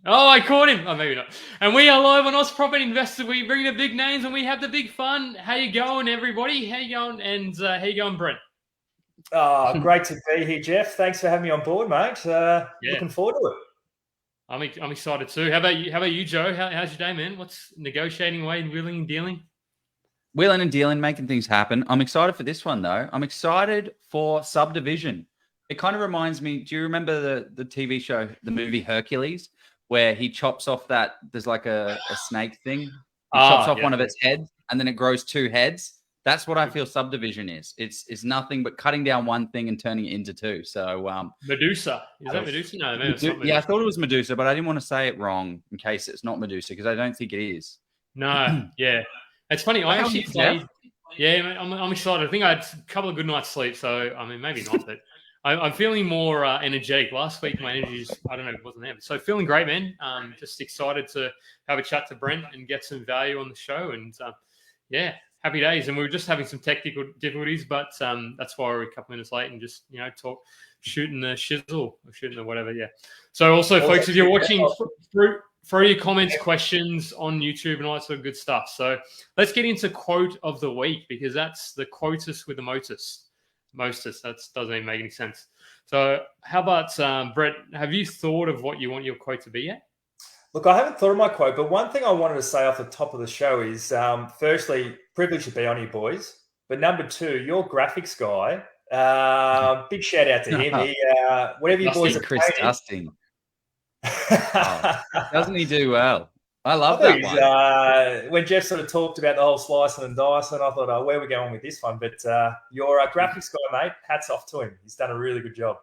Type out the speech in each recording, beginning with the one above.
Oh, I caught him. Oh, maybe not. And we are live on Oz Property Investors. We bring the big names and we have the big fun. How you going, everybody? How you going? And how you going, Brent? Great to be here, Jeff. Thanks for having me on board, mate. Yeah, Looking forward to it. I'm excited too. How about you? How about you, Joe? How's your day, man? What's negotiating away, wheeling and dealing? Wheeling and dealing, making things happen. I'm excited for this one, though. I'm excited for Subdivision. It kind of reminds me, do you remember the TV show, the movie Hercules, where he chops off that, there's like a snake thing. He chops off one of its heads and then it grows two heads. That's what I feel Subdivision is. It's nothing but cutting down one thing and turning it into two. So Medusa. Is that Medusa? No, maybe it's not Medusa. Yeah, I thought it was Medusa, but I didn't want to say it wrong in case it's not Medusa because I don't think it is. No, yeah. It's funny. I actually played. Yeah, I'm excited. I think I had a couple of good nights' sleep. So, I mean, maybe not, but I'm feeling more energetic. Last week, my energy just, I don't know, it wasn't there. So, feeling great, man. Just excited to have a chat to Brent and get some value on the show. And yeah, happy days. And we were just having some technical difficulties, but that's why we're a couple minutes late and just, shooting the shizzle or shooting the whatever. Yeah. So, also, folks, if you're watching, throw your comments, questions on YouTube and all that sort of good stuff. So let's get into quote of the week because that's the quotus with the motus. Mostus. That doesn't even make any sense. So how about, Brett, have you thought of what you want your quote to be yet? Look, I haven't thought of my quote, but one thing I wanted to say off the top of the show is, firstly, privilege to be on you boys. But number two, your graphics guy, big shout out to him. He, whatever you boys are Chris painting, Dusting. Doesn't he do well? I love that one. When Jeff sort of talked about the whole slicing and dicing, I thought, where are we going with this one? But your graphics guy, mate, hats off to him. He's done a really good job.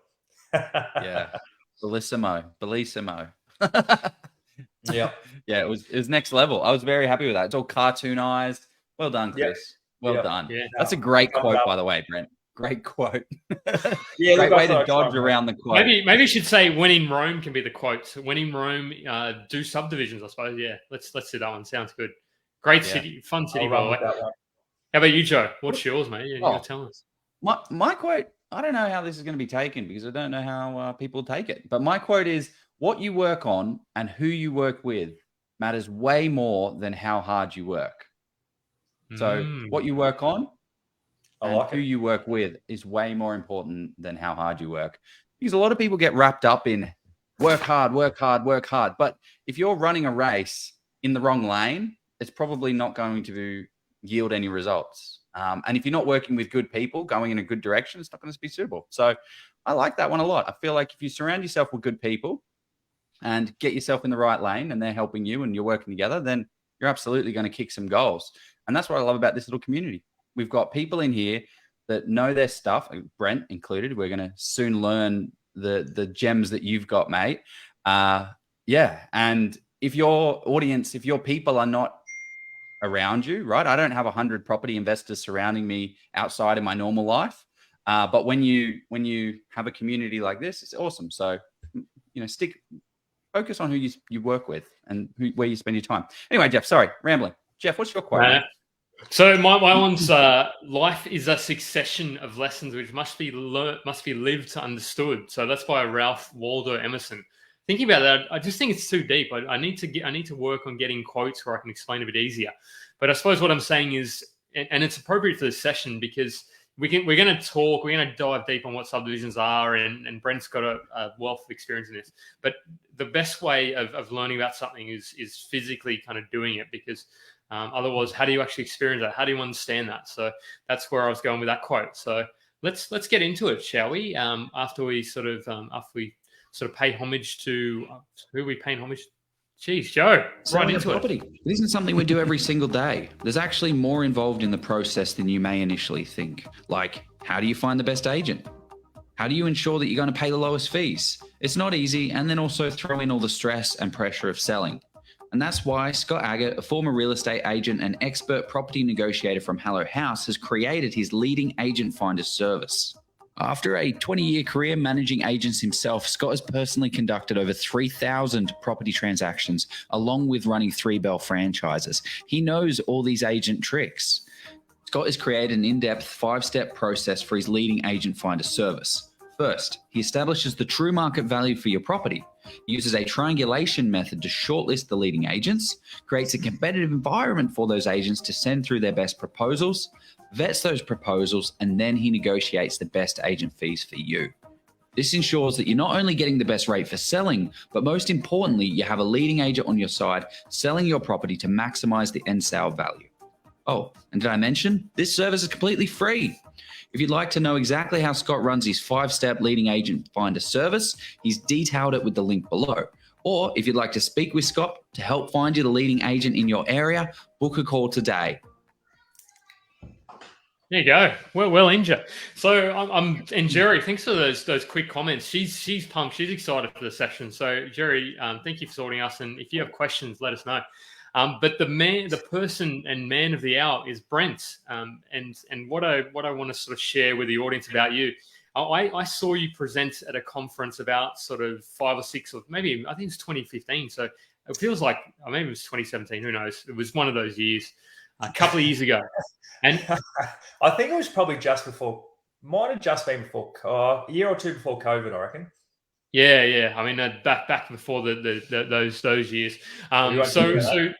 Yeah. Bellissimo. Yeah. Yeah, it was next level. I was very happy with that. It's all cartoonized. Well done, Chris. Well done. Yeah. That's a great quote, by the way, Brent. Great quote. Yeah, great way to dodge around the quote. Maybe you should say "When in Rome" can be the quote. When in Rome, do subdivisions. I suppose. Yeah, let's do that one. Sounds good. Great city, fun city, by the way. How about you, Joe? What's yours, mate? You're telling us. My quote. I don't know how this is going to be taken because I don't know how people take it. But my quote is: "What you work on and who you work with matters way more than how hard you work." So, what you work on. Who you work with is way more important than how hard you work. Because a lot of people get wrapped up in work hard. But if you're running a race in the wrong lane, it's probably not going to yield any results. And if you're not working with good people going in a good direction, it's not going to be suitable. So I like that one a lot. I feel like if you surround yourself with good people and get yourself in the right lane and they're helping you and you're working together, then you're absolutely going to kick some goals. And that's what I love about this little community. We've got people in here that know their stuff, Brent included. We're going to soon learn the gems that you've got, mate. And if your audience, if your people are not around you, right? I don't have 100 property investors surrounding me outside in my normal life. But when you have a community like this, it's awesome. So, focus on who you work with and where you spend your time. Anyway, Jeff, sorry, rambling. Jeff, what's your quote? So my one's life is a succession of lessons which must be lived to understood. So that's by Ralph Waldo Emerson. Thinking about that, I just think it's too deep. I need to work on getting quotes where I can explain a bit easier. But I suppose what I'm saying is, and it's appropriate for this session because we're going to dive deep on what subdivisions are, and Brent's got a wealth of experience in this. But the best way of learning about something is physically kind of doing it because. Otherwise, how do you actually experience that? How do you understand that? So that's where I was going with that quote. So let's get into it, shall we? After we sort of pay homage to who we pay homage. Jeez, Joe, right into property. It isn't something we do every single day. There's actually more involved in the process than you may initially think. Like, how do you find the best agent? How do you ensure that you're going to pay the lowest fees? It's not easy, and then also throw in all the stress and pressure of selling. And that's why Scott Agate, a former real estate agent and expert property negotiator from Hello House, has created his leading agent finder service. After a 20-year career managing agents himself, Scott has personally conducted over 3,000 property transactions, along with running 3 Bell franchises. He knows all these agent tricks. Scott has created an in-depth 5-step process for his leading agent finder service. First, he establishes the true market value for your property. He uses a triangulation method to shortlist the leading agents, creates a competitive environment for those agents to send through their best proposals, vets those proposals, and then he negotiates the best agent fees for you. This ensures that you're not only getting the best rate for selling, but most importantly, you have a leading agent on your side selling your property to maximize the end sale value. Oh, and did I mention this service is completely free? If you'd like to know exactly how Scott runs his 5-step leading agent finder service, he's detailed it with the link below. Or if you'd like to speak with Scott to help find you the leading agent in your area, book a call today. There you go. Well, Inja. So and Jerry, thanks for those quick comments. She's pumped. She's excited for the session. So Jerry, thank you for sorting us. And if you have questions, let us know. But the person and man of the hour is Brent. And what I want to sort of share with the audience about you. I saw you present at a conference about sort of 5 or 6 or maybe I think it's 2015. So it feels like maybe it was 2017. Who knows? It was one of those years, a couple of years ago. And I think it was probably just before, might have just been before, a year or two before COVID, I reckon. Yeah. I mean, back before those years. So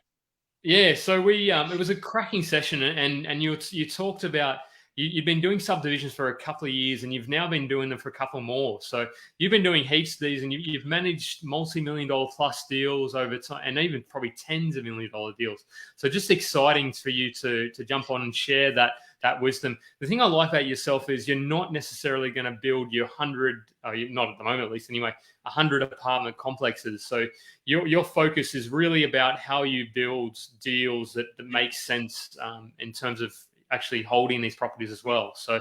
we it was a cracking session, and you talked about you've been doing subdivisions for a couple of years, and you've now been doing them for a couple more. So you've been doing heaps of these, and you've managed multi-million-dollar plus deals over time, and even probably tens of million-dollar deals. So just exciting for you to jump on and share that wisdom. The thing I like about yourself is you're not necessarily going to build your 100, not at the moment at least anyway, 100 apartment complexes. So your focus is really about how you build deals that make sense in terms of actually holding these properties as well. So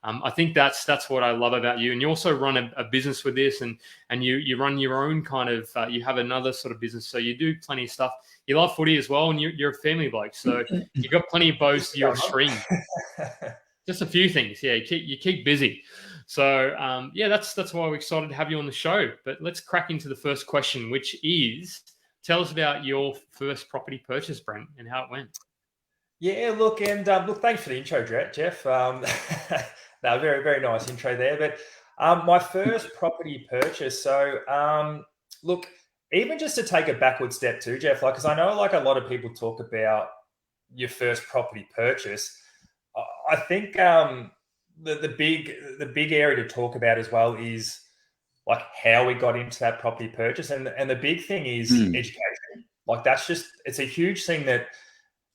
I think that's what I love about you. And you also run a business with this, and you run your own kind of, you have another sort of business. So you do plenty of stuff. You love footy as well, and you're a family bloke. So you've got plenty of bows to your string. Just a few things. Yeah, you keep busy. So that's why we're excited to have you on the show. But let's crack into the first question, which is, tell us about your first property purchase, Brent, and how it went. Yeah, look, thanks for the intro, Jeff. No, very, very nice intro there. But my first property purchase. So, look, even just to take a backward step too, Jeff, because I know like a lot of people talk about your first property purchase. I think the big area to talk about as well is like how we got into that property purchase, and the big thing is education. Like it's a huge thing that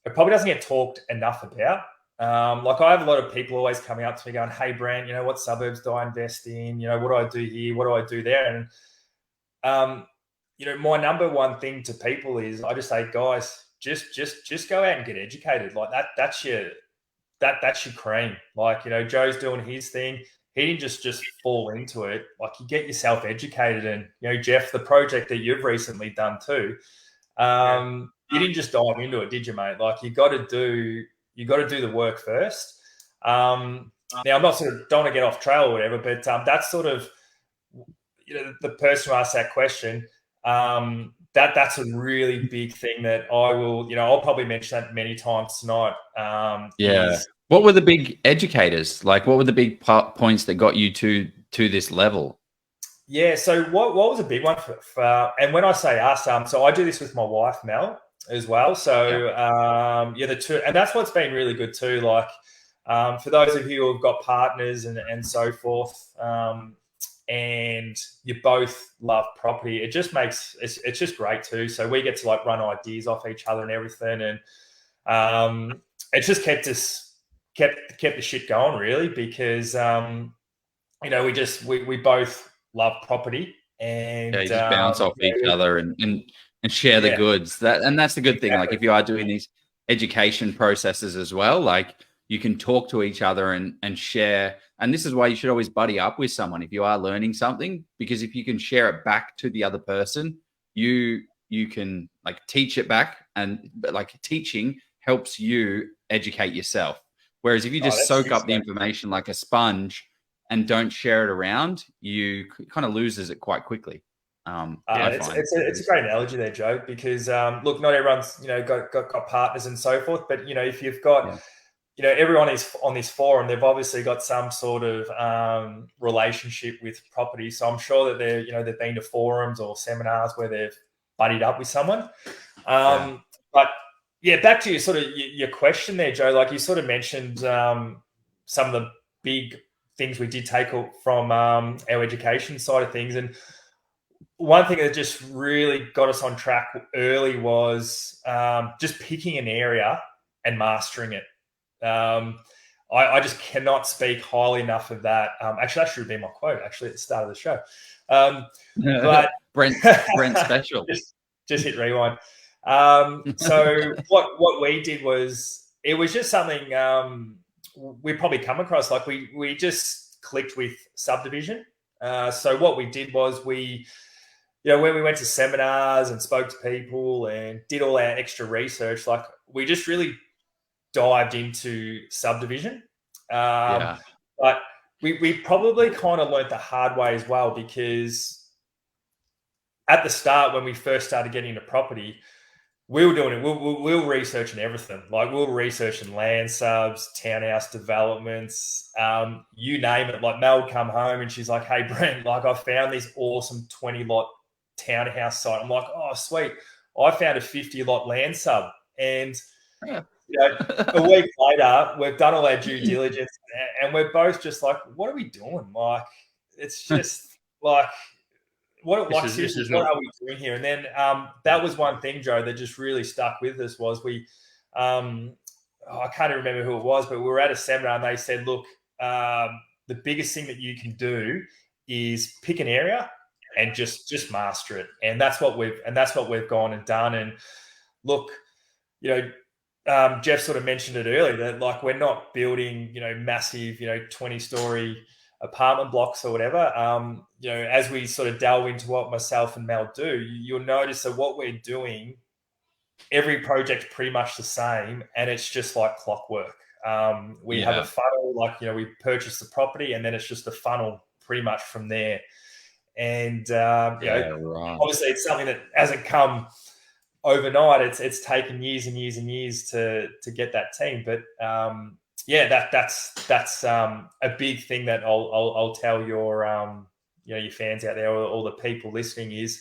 it probably doesn't get talked enough about. Like I have a lot of people always coming up to me going, "Hey, Brent, what suburbs do I invest in? What do I do here? What do I do there?" And my number one thing to people is I just say, guys, just go out and get educated. Like that's your cream. Like Joe's doing his thing. He didn't just fall into it. Like you get yourself educated, and Jeff, the project that you've recently done too. You didn't just dive into it, did you, mate? Like you got to do the work first. Now I'm not don't want to get off trail or whatever, but that's sort of the person who asked that question. That's a really big thing that I'll probably mention that many times tonight. What were the big educators? Like, what were the big points that got you to this level? Yeah. So what was a big one for and when I say us, so I do this with my wife, Mel, as well. So, the two, and that's what's been really good too. Like, for those of you who've got partners and so forth, and you both love property, it just makes, it's just great too. So we get to like run ideas off each other and everything. And, it's just kept the shit going really, because, we both love property, and you just bounce off each other and share the goods. That's the good thing. Like if you are doing these education processes as well, like you can talk to each other and share. And this is why you should always buddy up with someone if you are learning something, because if you can share it back to the other person, you can like teach it back, but like teaching helps you educate yourself. Whereas if you just soak up the information like a sponge and don't share it around, you kind of loses it quite quickly. It's a great analogy there, Joe, because look, not everyone's got partners and so forth, but if you've got everyone is on this forum. They've obviously got some sort of relationship with property. So I'm sure that they've been to forums or seminars where they've buddied up with someone. But yeah, back to your question there, Joe. Like you sort of mentioned some of the big things we did take from our education side of things, and one thing that just really got us on track early was just picking an area and mastering it. I just cannot speak highly enough of that. Actually, that should have been my quote actually at the start of the show. But Brent special. Just hit rewind. So what we did was, it was just something we probably come across. Like we just clicked with Subdivision. So what we did was when we went to seminars and spoke to people and did all our extra research, like we just really dived into Subdivision. But we probably kind of learnt the hard way as well, because at the start, when we first started getting into property, we were doing it. We were researching everything. Like we were researching land subs, townhouse developments, you name it. Like Mel would come home and she's like, "Hey Brent, like I found this awesome 20-lot townhouse site." I'm like, "Oh sweet, I found a 50-lot land sub." And a week later, we've done all our due diligence, and we're both just like, "What are we doing?" Like it's just like, what are we doing here? And then that was one thing, Joe, that just really stuck with us was I can't even remember who it was, but we were at a seminar and they said, "Look, the biggest thing that you can do is pick an area and just master it." And that's what we've gone and done. And look, Jeff sort of mentioned it earlier that like we're not building, massive, 20-story apartment blocks or whatever. As we sort of delve into what myself and Mel do, you'll notice that what we're doing, every project's pretty much the same, and it's just like clockwork. We have a funnel, like, we purchase the property and then it's just a funnel pretty much from there. And, obviously it's something that hasn't come overnight. It's taken years and years and years to get that team. But, that's a big thing that I'll tell your your fans out there, or all the people listening, is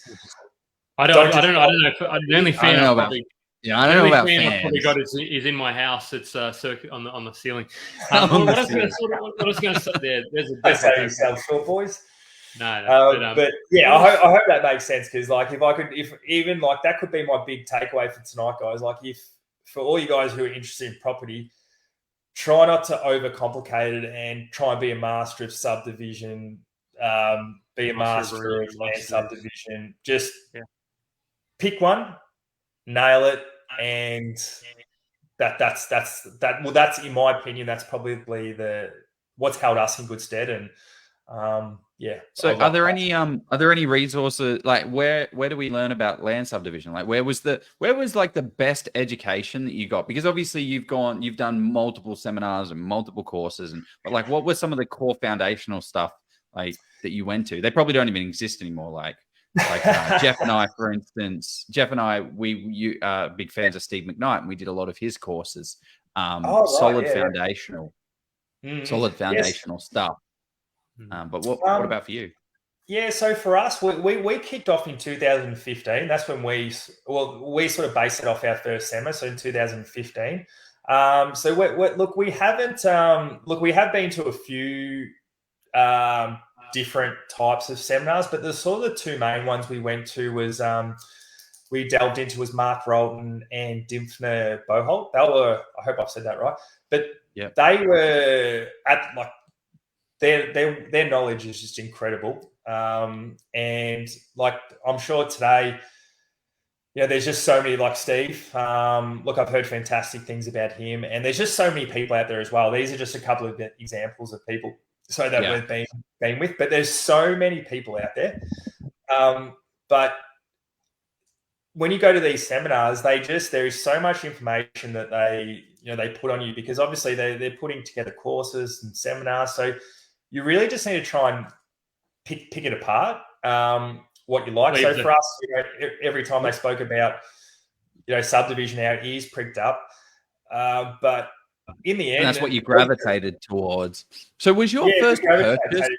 I don't know. The only fan I've probably got is in my house. It's circuit on the ceiling. What I was going to say there. There's a yourself short, boys. No, but yeah, I hope that makes sense, because like if even like that could be my big takeaway for tonight, guys. Like if for all you guys who are interested in property, try not to overcomplicate it and try and be a master of Subdivision, be a master of land subdivision. Just pick one, nail it, and that's well, that's in my opinion, that's probably what's held us in good stead. And so are there any resources, like where do we learn about land subdivision? Like where was like the best education that you got? Because obviously you've done multiple seminars and multiple courses, but like what was some of the core foundational stuff like that you went to? They probably don't even exist anymore. Like Jeff and I, for instance, we big fans of Steve McKnight, and we did a lot of his courses. Solid foundational stuff. But what about for you? Yeah, so for us, we kicked off in 2015. That's when we sort of based it off our first summer, so in 2015. So we have been to a few different types of seminars, but the sort of the two main ones we went to was we delved into was Mark Rolton and Dimfner Boholt. They were, I hope I've said that right, but they were at like their knowledge is just incredible. And like I'm sure today, there's just so many like Steve. Look, I've heard fantastic things about him, and there's just so many people out there as well. These are just a couple of examples of people we've been with, but there's so many people out there. But when you go to these seminars, there is so much information that they put on you, because obviously they're putting together courses and seminars. So you really just need to try and pick it apart, what you like. So for us, every time they spoke about, Subdivision, our ears pricked up. But in the end, And that's what you gravitated towards. So was your first purchase?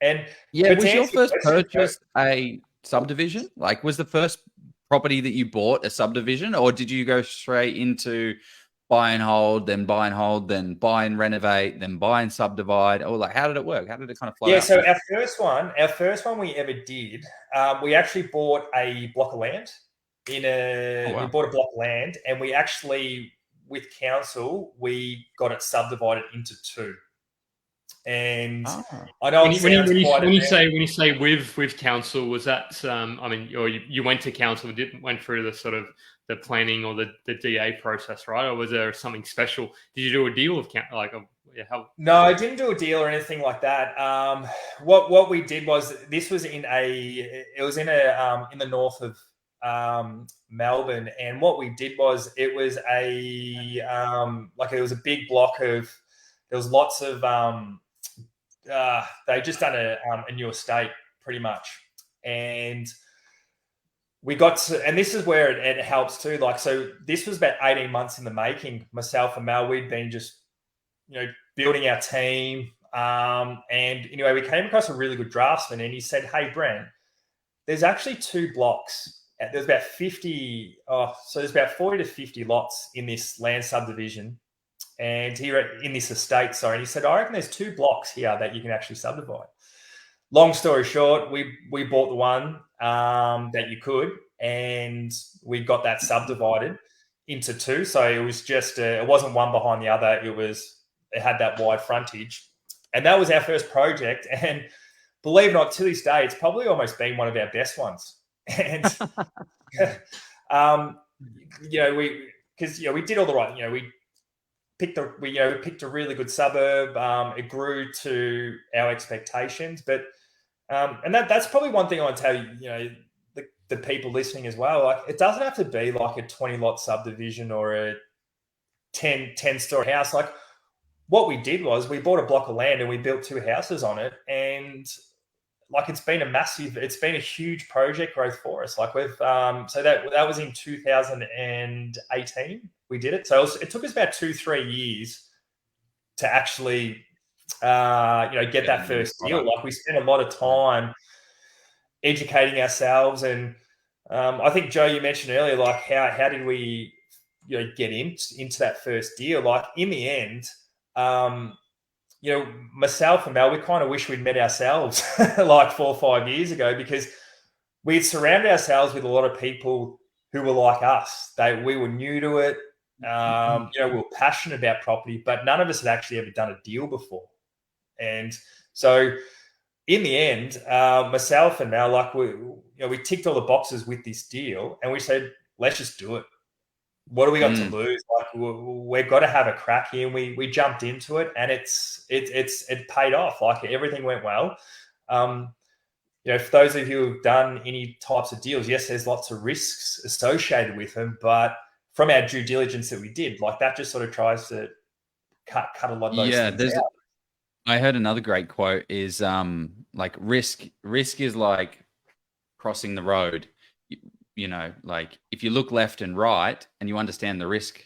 And was your first purchase a subdivision? Like, was the first property that you bought a subdivision, or did you go straight into buy and hold, then buy and hold, then buy and renovate, then buy and subdivide? Or like, how did it work? How did it kind of flow out? So our first one we ever did, we actually bought a block of land we bought a block of land, and we actually, with council, we got it subdivided into two. And I know when you say with council, was that I mean, or you went to council and went through the sort of the planning or the DA process, right? Or was there something special? Did you do a deal with No, I didn't do a deal or anything like that. What we did was, this was in the north of Melbourne, and what we did was, it was a big block of, there was lots of they just done a new estate pretty much, and we got to, and this is where it helps too. Like, so this was about 18 months in the making. Myself and Mel, we'd been just, building our team. And anyway, we came across a really good draftsman, and he said, "Hey, Brent, there's actually two blocks. There's about 50. So there's about 40 to 50 lots in this land subdivision, and here in this estate. Sorry." And he said, "I reckon there's two blocks here that you can actually subdivide." Long story short, we bought the one that you could, and we got that subdivided into two. So it was just it wasn't one behind the other. It had that wide frontage, and that was our first project. And believe it or not, to this day, it's probably almost been one of our best ones. And we did all the right. We picked a really good suburb. It grew to our expectations, but and that's probably one thing I want to tell you. The people listening as well. Like, it doesn't have to be like a 20-lot subdivision or a 10-story house. Like, what we did was, we bought a block of land and we built two houses on it, and like, it's been a huge project growth for us. Like, we've so that was in 2018 we did it. So it took us about 2-3 years to actually get that first deal. Like, we spent a lot of time educating ourselves, and I think, Joe, you mentioned earlier, like, how did we get into that first deal? Like, in the end, myself and Mel, we kind of wish we'd met ourselves like 4 or 5 years ago, because we'd surrounded ourselves with a lot of people who were like us. We were new to it. We were passionate about property, but none of us had actually ever done a deal before. And so in the end, myself and Mel, like, we ticked all the boxes with this deal, and we said, let's just do it. What do we got to lose? Like, we've got to have a crack here. And we jumped into it, and it paid off. Like, everything went well. For those of you who've done any types of deals, yes, there's lots of risks associated with them, but from our due diligence that we did, like, that just sort of tries to cut a lot of those things out. I heard another great quote is like, risk is like crossing the road. Like, if you look left and right and you understand the risk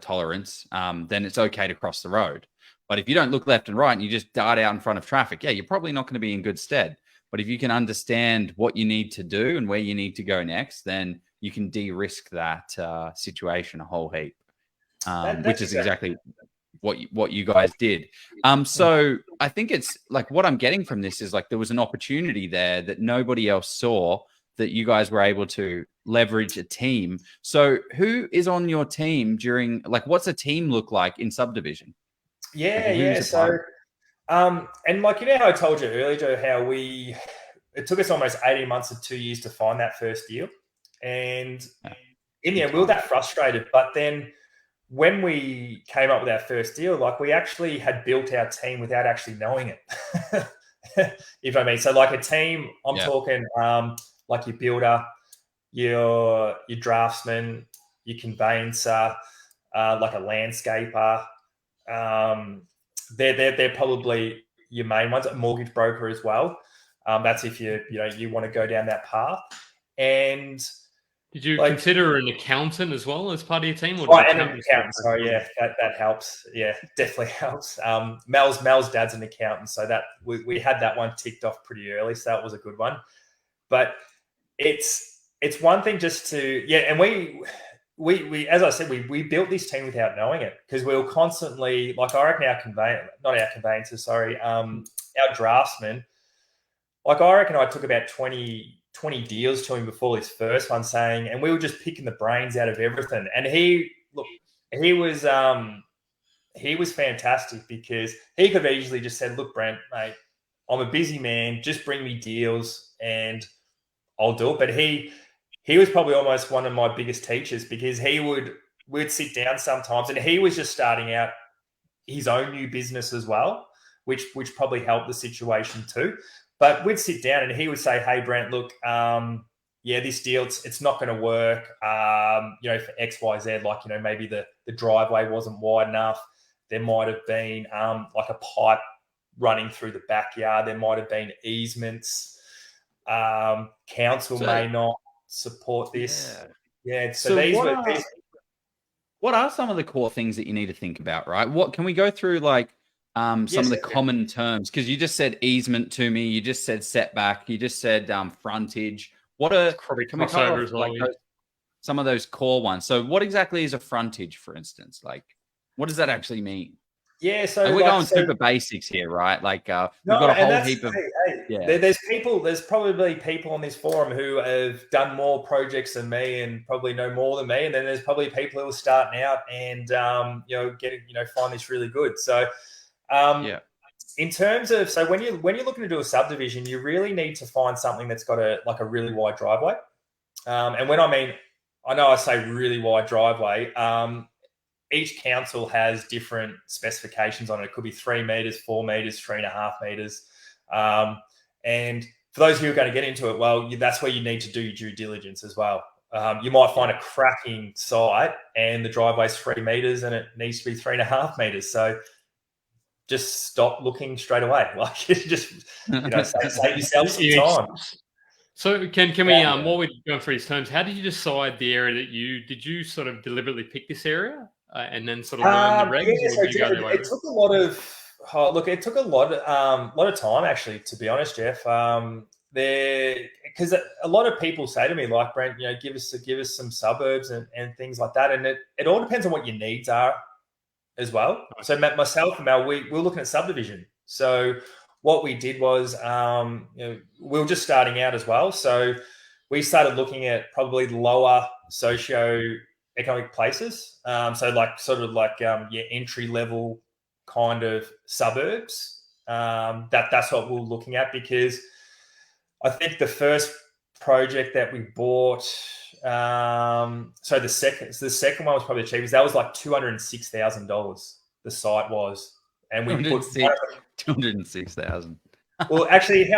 tolerance, then it's okay to cross the road. But if you don't look left and right and you just dart out in front of traffic, you're probably not going to be in good stead. But if you can understand what you need to do and where you need to go next, then you can de-risk that situation a whole heap, which is exactly what you guys did. So I think it's like, what I'm getting from this is, like, there was an opportunity there that nobody else saw, that you guys were able to leverage a team. So who is on your team during, like, what's a team look like in Subdivision? So, and like, how I told you earlier, Joe, how it took us almost 18 months to 2 years to find that first deal. And in the end, we were that frustrated. But then when we came up with our first deal, like, we actually had built our team without actually knowing it. If I mean, so like a team, I'm talking, like your builder, your draftsman, your conveyancer, like a landscaper. They're probably your main ones. A mortgage broker as well. That's if you want to go down that path. And Did you Like- consider an accountant as well as part of your team? Or Right, did and an accountant. Sorry, yeah, that helps. Yeah, definitely helps. Mel's dad's an accountant, so that we had that one ticked off pretty early, so that was a good one. But it's one thing just to and we as I said, we built this team without knowing it, because we were constantly, like, I reckon our draftsman, like, I reckon I took about 20 deals to him before his first one, saying, and we were just picking the brains out of everything. And he was fantastic, because he could have easily just said, look, Brent, mate, I'm a busy man, just bring me deals and I'll do it. But he was probably almost one of my biggest teachers, because we'd sit down sometimes, and he was just starting out his own new business as well, which probably helped the situation too. But we'd sit down and he would say, hey, Brent, look, this deal, it's not going to work, for X, Y, Z, like, maybe the driveway wasn't wide enough. There might have been like a pipe running through the backyard. There might have been easements. Council may not support this. Yeah. So what are some of the core things that you need to think about, right? What can we go through, like, some of the common terms? Because you just said easement to me, you just said setback, you just said frontage. Can we cover off, like, some of those core ones? So what exactly is a frontage, for instance? Like, what does that actually mean? Yeah, so and we're going super basics here, right? Like, we've got a whole heap of there's probably people on this forum who have done more projects than me and probably know more than me, and then there's probably people who are starting out and find this really good. So in terms of, so when you're looking to do a subdivision, you really need to find something that's got a really wide driveway. And when I know I say really wide driveway, each council has different specifications on it. It could be 3 meters, 4 meters, 3.5 meters. And for those who are going to get into it, well, that's where you need to do your due diligence as well. You might find a cracking site and the driveway's 3 meters and it needs to be 3.5 meters. So just stop looking straight away. Like, just save yourself some time. So can we while we're going through these terms, how did you decide the area that did you sort of deliberately pick this area and then sort of learn the regs? It took a lot of it took a lot of time, actually, to be honest, Jeff. Because a lot of people say to me, like, Brent, give us some suburbs and things like that, and it all depends on what your needs are as well. So myself and Mel, we were looking at subdivision. So what we did was, we were just starting out as well. So we started looking at probably lower socio-economic places. So entry level kind of suburbs. That's what we're looking at, because I think the first project that we bought, the second one was probably the cheapest. That was like $206,000. The site was, and we put 206,000. Well, actually, we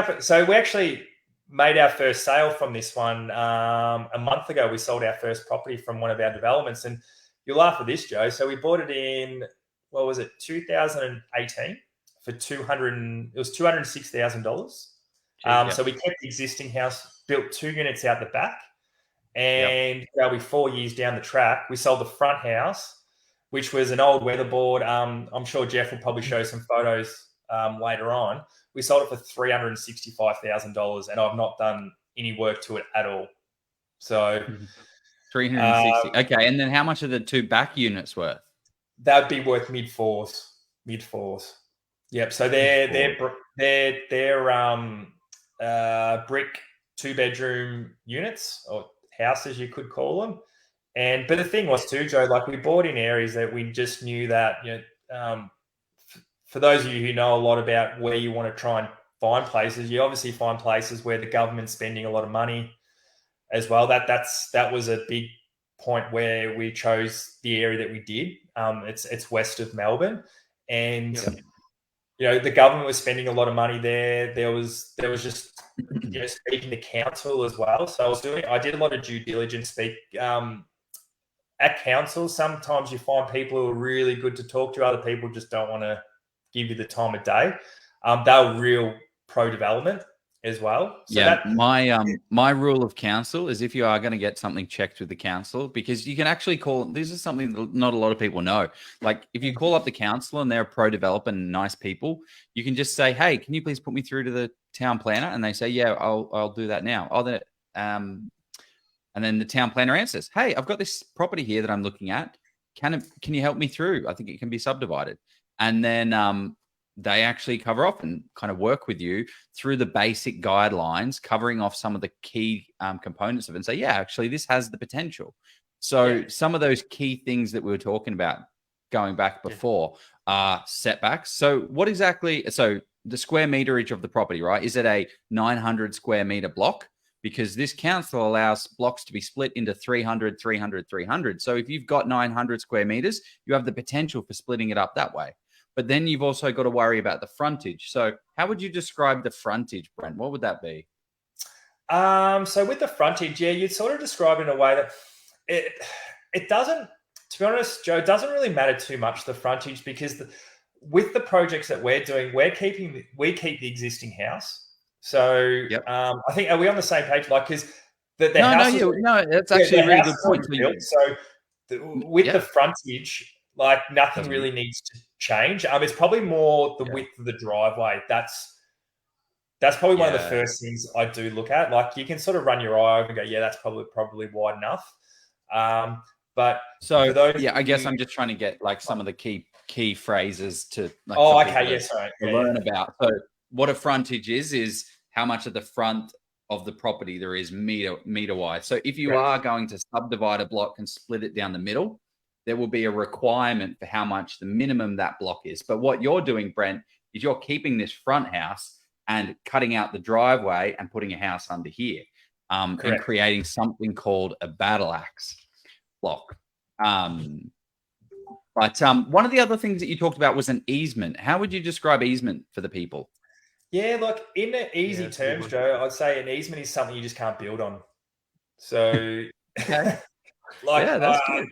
actually made our first sale from this one a month ago. We sold our first property from one of our developments, and you'll laugh at this, Joe. So we bought it in, 2018 for $206,000. So we kept the existing house, built 2 units out the back, and that'll be 4 years down the track. We sold the front house, which was an old weatherboard. I'm sure Jeff will probably show some photos later on. We sold it for $365,000, and I've not done any work to it at all. So 360. Okay, and then how much are the 2 back units worth? That'd be worth mid fours. Yep. So they're brick 2-bedroom units, or houses, you could call them. But the thing was too, Joe, like, we bought in areas that we just knew that, for those of you who know a lot about where you want to try and find places, you obviously find places where the government's spending a lot of money as well. That was a big point where we chose the area that we did. It's west of Melbourne, and the government was spending a lot of money there. There was just speaking to council as well. So I did a lot of due diligence. At council, sometimes you find people who are really good to talk to. Other people just don't want to give you the time of day. They were real pro-development. as well. So yeah, my rule of council is if you are going to get something checked with the council, because you can actually call, this is something that not a lot of people know. Like if you call up the council and they're a pro developer and nice people, you can just say, hey, can you please put me through to the town planner? And they say, yeah, I'll do that now. And then the town planner answers, hey, I've got this property here that I'm looking at. Can you help me through? I think it can be subdivided. And then they actually cover off and kind of work with you through the basic guidelines, covering off some of the key components of it and say, yeah, actually, this has the potential. So some of those key things that we were talking about going back before are setbacks. So what exactly, so the square meterage of the property, right? Is it a 900 square meter block? Because this council allows blocks to be split into 300, 300, 300. So if you've got 900 square meters, you have the potential for splitting it up that way. But then you've also got to worry about the frontage. So how would you describe the frontage, Brent? What would that be? So with the frontage, you'd sort of describe it in a way that it doesn't, to be honest, Joe, it doesn't really matter too much, the frontage, because with the projects that we're doing, we keep the existing house. So I think, are we on the same page? Like, because the house that's actually a really good point. So with the frontage, like nothing really needs to change. It's probably more the width of the driveway. That's probably one of the first things I do look at. Like you can sort of run your eye over and go, yeah, that's probably wide enough. But so for those I guess I'm just trying to get like some of the key phrases to like, learn about. So what a frontage is how much of the front of the property there is meter wise. So if you are going to subdivide a block and split it down the middle, there will be a requirement for how much the minimum that block is. But what you're doing, Brent, is you're keeping this front house and cutting out the driveway and putting a house under here, and creating something called a battle axe block. But one of the other things that you talked about was an easement. How would you describe easement for the people? Yeah, look, in the easy terms, Joe, I'd say an easement is something you just can't build on. So, that's good.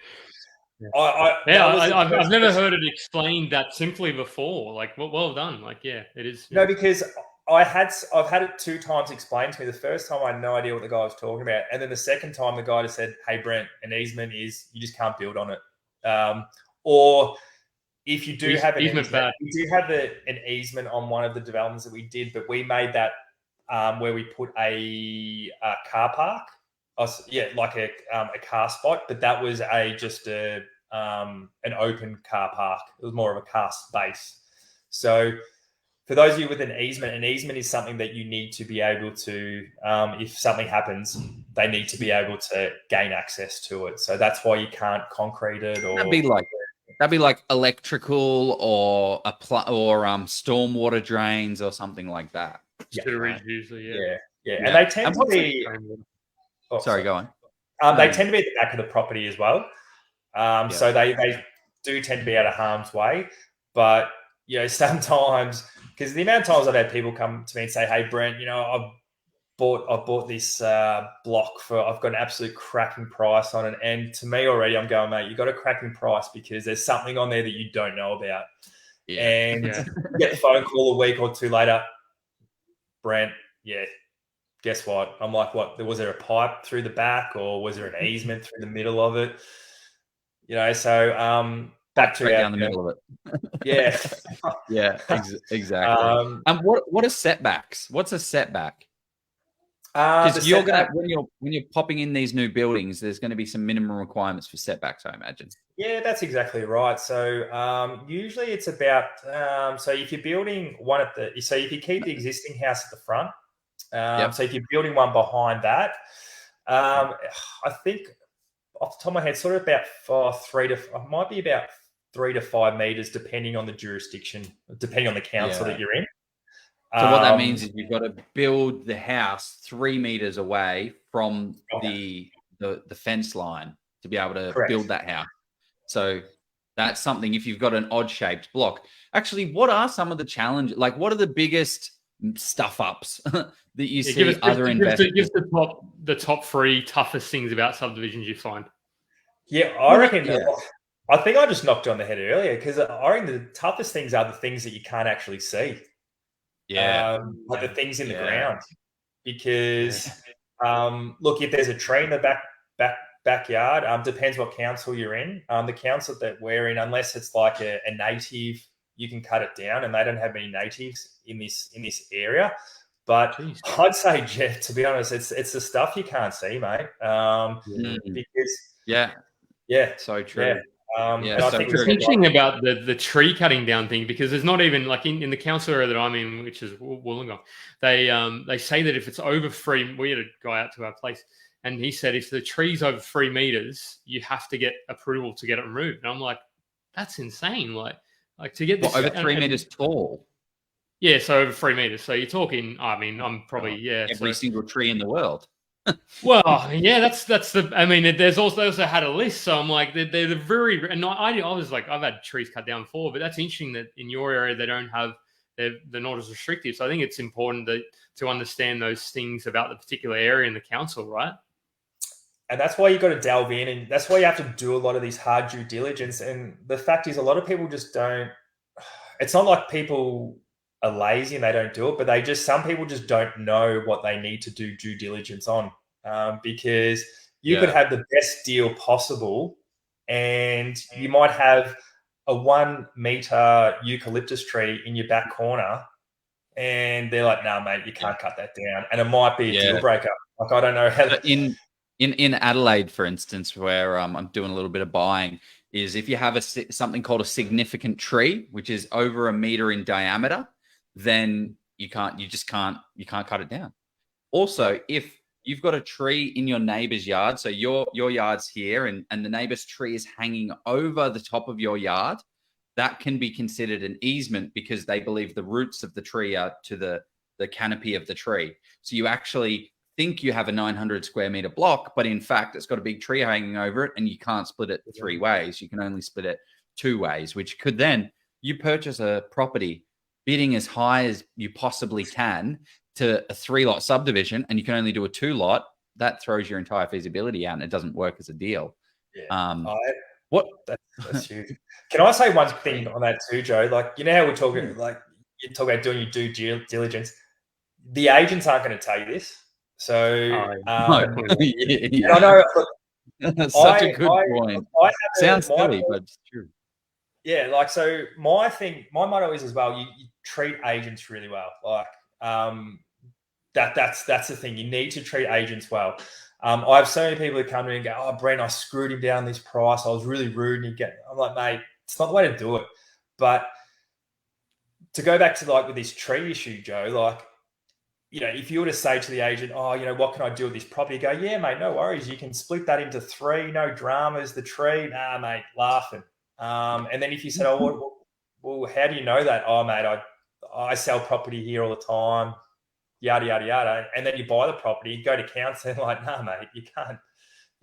I've never heard it explained that simply before. Like, well done. Like, it is. No, because I've had it 2 times explained to me. The first time I had no idea what the guy was talking about, and then the second time the guy just said, "Hey, Brent, an easement is you just can't build on it." Or if you do have an easement, we do have an easement on one of the developments that we did, but we made that where we put a car park. Like a car spot, but that was just an open car park. It was more of a car space. So for those of you with an easement is something that you need to be able to, if something happens, they need to be able to gain access to it. So that's why you can't concrete it. Or that'd be like electrical or stormwater drains or something like that. Storage usually, and they tend to be. Sorry, go on. They tend to be at the back of the property as well. So they do tend to be out of harm's way. But, sometimes, because the amount of times I've had people come to me and say, hey, Brent, I've bought this block I've got an absolute cracking price on it. And to me already, I'm going, mate, you've got a cracking price because there's something on there that you don't know about. Yeah. And you get the phone call a week or 2 later, Brent, guess what? I'm like, what? Was there a pipe through the back, or was there an easement through the middle of it? So back to down the middle of it. Exactly. And what are setbacks? What's a setback? Because you're gonna when you're popping in these new buildings, there's going to be some minimum requirements for setbacks, I imagine. Yeah, that's exactly right. So usually it's about so if you're building if you keep the existing house at the front. So if you're building one behind that, I think off the top of my head, sort of about 3 to 5 meters, depending on the jurisdiction, depending on the council that you're in. So what that means is you've got to build the house 3 meters away from the fence line to be able to build that house. So that's something. If you've got an odd shaped block, actually, what are some of the challenges? Like, what are the biggest stuff ups that you see other investors? Give the top 3 toughest things about subdivisions you find. Yeah, I reckon. I think I just knocked you on the head earlier, because I reckon the toughest things are the things that you can't actually see. Like the things in the ground. because look, if there's a tree in the backyard, depends what council you're in. The council that we're in, unless it's like a native, you can cut it down, and they don't have many natives in this area. But Jeez. I'd say, Jeff, to be honest, it's the stuff you can't see, mate. Because so true. And I think it's interesting about the tree cutting down thing, because there's not even like in the council area that I'm in, which is Wollongong, they say that if it's over 3, we had a guy out to our place, and he said if the tree's over 3 meters, you have to get approval to get it removed. And I'm like, that's insane. Like to get this over 3 meters tall. Yeah, so over 3 meters. So you're talking. I mean, I'm probably every single tree in the world. Well, yeah, that's the. I mean, they also had a list, so I'm like, they're very. And I was like, I've had trees cut down before, but that's interesting that in your area they don't have. They're not as restrictive. So I think it's important to understand those things about the particular area in the council, right? And that's why you've got to delve in, and that's why you have to do a lot of these hard due diligence. And the fact is, a lot of people just don't. It's not like people are lazy and they don't do it, but some people just don't know what they need to do due diligence on, because you could have the best deal possible, and you might have a 1 meter eucalyptus tree in your back corner, and they're like, "Nah, mate, you can't cut that down," and it might be a deal breaker. Like, I don't know how. In Adelaide, for instance, where I'm doing a little bit of buying, is if you have something called a significant tree, which is over 1 meter in diameter, then you can't cut it down. Also, if you've got a tree in your neighbor's yard, so your yard's here and the neighbor's tree is hanging over the top of your yard, that can be considered an easement because they believe the roots of the tree are to the canopy of the tree. So you actually think you have a 900 square meter block, but in fact, it's got a big tree hanging over it, and you can't split it 3 ways. You can only split it 2 ways, which could then you purchase a property bidding as high as you possibly can to a 3-lot subdivision, and you can only do a 2-lot. That throws your entire feasibility out, and it doesn't work as a deal. That's huge. Can I say one thing on that too, Joe? Like, you know how we're talking, like you talk about doing your due diligence. The agents aren't going to tell you this. So I know. That's such a good point. Sounds silly, but it's true. Yeah, like, so my motto is as well, you treat agents really well. Like, that's the thing. You need to treat agents well. I have so many people who come to me and go, "Oh, Brent, I screwed him down this price. I was really rude." And I'm like, mate, it's not the way to do it. But to go back to like with this tree issue, Joe, like, you know, if you were to say to the agent, "Oh, you know, what can I do with this property?" You go, "Yeah, mate, no worries. You can split that into 3, no dramas. The tree, nah, mate, laughing." And then if you said, "Oh, well, how do you know that?" "Oh, mate, I sell property here all the time, yada, yada, yada." And then you buy the property, go to council, and like, "Nah, mate, you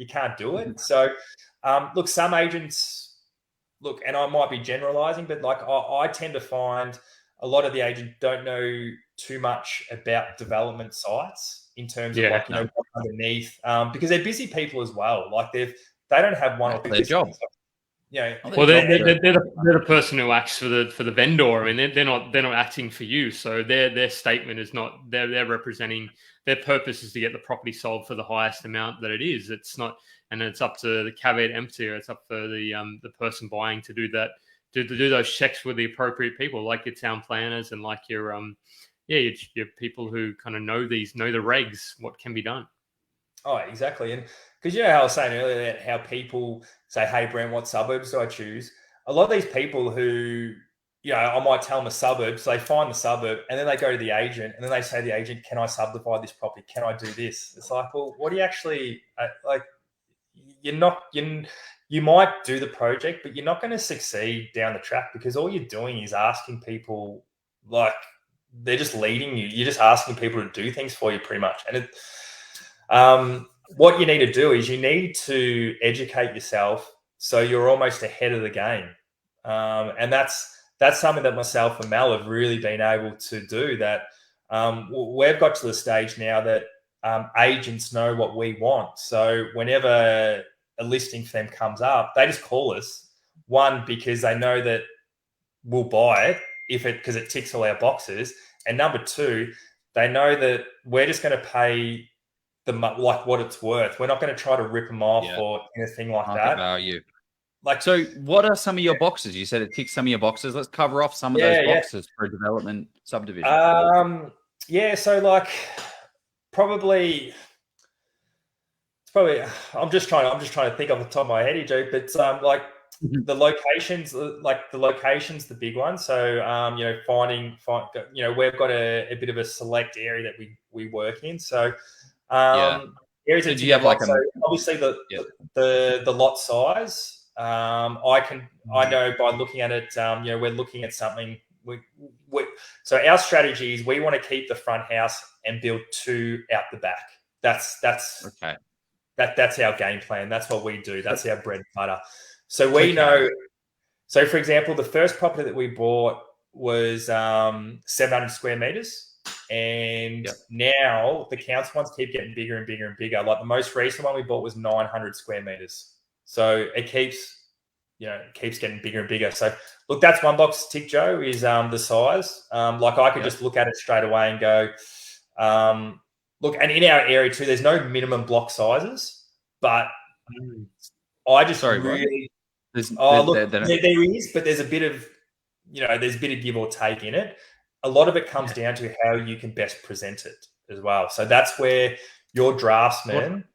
can't do it." So, look, some agents, and I might be generalizing, but like I tend to find a lot of the agents don't know too much about development sites in terms of what's underneath, because they're busy people as well. Like they don't have one or two jobs. They're the person who acts for the vendor. I mean, they're not acting for you. So their statement is not. They're representing. Their purpose is to get the property sold for the highest amount that it is. It's not, and it's up to the caveat emptor. It's up for the person buying to do that. To do those checks with the appropriate people, like your town planners and like your your people who kind of know the regs, what can be done. Oh, exactly. And because you know how I was saying earlier that how people say, "Hey, Brent, what suburbs do I choose?" A lot of these people who, you know, I might tell them a suburb, so they find the suburb, and then they go to the agent, and then they say to the agent, "Can I subdivide this property? Can I do this?" It's like, well, what do you actually like? You might do the project, but you're not going to succeed down the track because all you're doing is asking people, like, they're just leading you. You're just asking people to do things for you pretty much. And what you need to do is you need to educate yourself so you're almost ahead of the game. And that's something that myself and Mel have really been able to do, that we've got to the stage now that agents know what we want. So whenever a listing for them comes up, they just call us. One, because they know that we'll buy it because it ticks all our boxes, and number two, They know that we're just going to pay like what it's worth. We're not going to try to rip them off or anything like Market that. value. Like, so what are some of your boxes? You said it ticks some of your boxes. Let's cover off some of those boxes for a development subdivision. So like probably I'm just trying to think off the top of my head here, Joe, but like the locations, the big one. So we've got a bit of a select area that we work in. So areas that do you have like obviously the lot size. I know by looking at it, we're looking at something. So our strategy is we want to keep the front house and build 2 out the back. That's okay. That's our game plan. That's what we do. That's our bread and butter. So we know. So for example, the first property that we bought was 700 square meters. And now the council ones keep getting bigger and bigger and bigger. Like the most recent one we bought was 900 square meters. So it keeps getting bigger and bigger. So look, that's one box to tick, Joe, is the size. Like I could just look at it straight away and go, look, and in our area too, there's no minimum block sizes, but I just really there is, but there's a bit of give or take in it. A lot of it comes down to how you can best present it as well. So that's where your draftsman.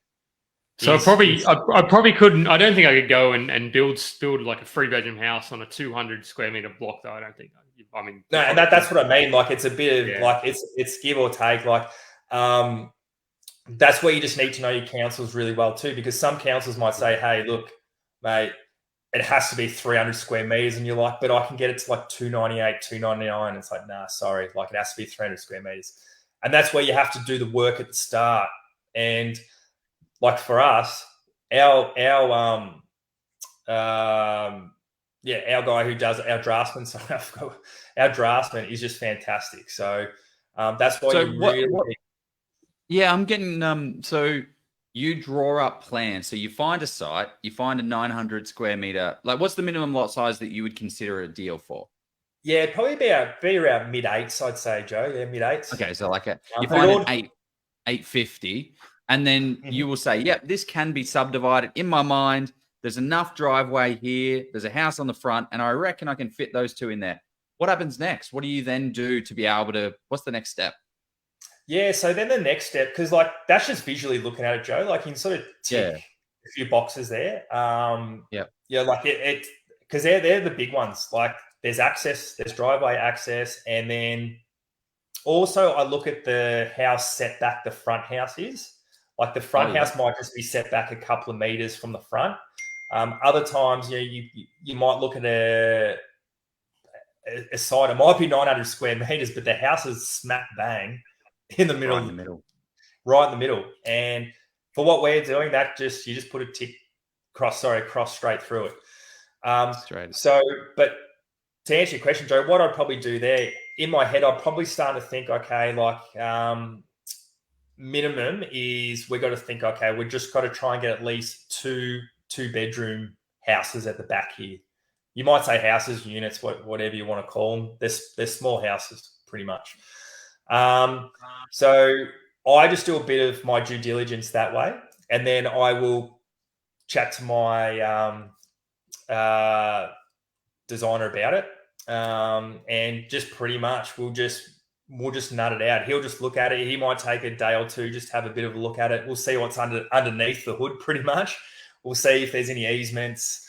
So I probably couldn't. I don't think I could go and build like a 3-bedroom house on a 200 square meter block, though. I don't think. I mean, no, and that's what I mean. Like it's a bit of like it's give or take. Like that's where you just need to know your councils really well too, because some councils might say, "Hey, look, mate, it has to be 300 square meters," and you're like, "But I can get it to like 298, 299." It's like, nah, sorry, like it has to be 300 square meters, and that's where you have to do the work at the start. And like for us, our guy who does our draftsman, our draftsman is just fantastic. So that's why I'm getting so you draw up plans. So you find a site, you find a 900 square meter. Like, what's the minimum lot size that you would consider a deal for? Yeah, probably be around mid-8s, I'd say, Joe. Yeah, mid-8s. Okay, so like you find an 850. And then you will say, yep, this can be subdivided. In my mind, there's enough driveway here. There's a house on the front, and I reckon I can fit those 2 in there. What happens next? What do you then do to be able to – what's the next step? Yeah, so then the next step, because like that's just visually looking at it, Joe. Like you can sort of tick a few boxes there. Like it because they're the big ones. Like there's access, there's driveway access, and then also I look at the house setback the front house is. Like the front house might just be set back a couple of meters from the front. Other times, you might look at a site. It might be 900 square meters, but the house is smack bang in the middle. Right in the middle. And for what we're doing, you just put a tick cross straight through it. So, but to answer your question, Joe, what I'd probably do there in my head, I'd probably start to think, okay, like minimum is we've got to think, okay, we've just got to try and get at least two bedroom houses at the back here. You might say houses, units, whatever you want to call them. They're small houses pretty much. So I just do a bit of my due diligence that way. And then I will chat to my designer about it. And just pretty much we'll just nut it out. He'll just look at it. He might take a day or two, just have a bit of a look at it. We'll see what's underneath the hood pretty much. We'll see if there's any easements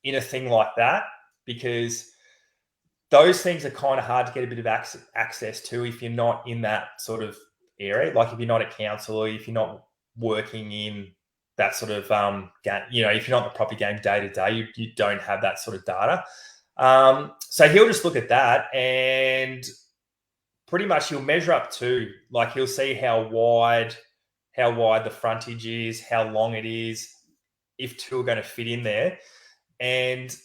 in a thing like that, because those things are kind of hard to get a bit of access to if you're not in that sort of area. Like if you're not a council or if you're not working in that sort of game, if you're not in the property game day to day, you don't have that sort of data. So he'll just look at that and pretty much he'll measure up too. Like he'll see how wide the frontage is, how long it is, if 2 are going to fit in there. And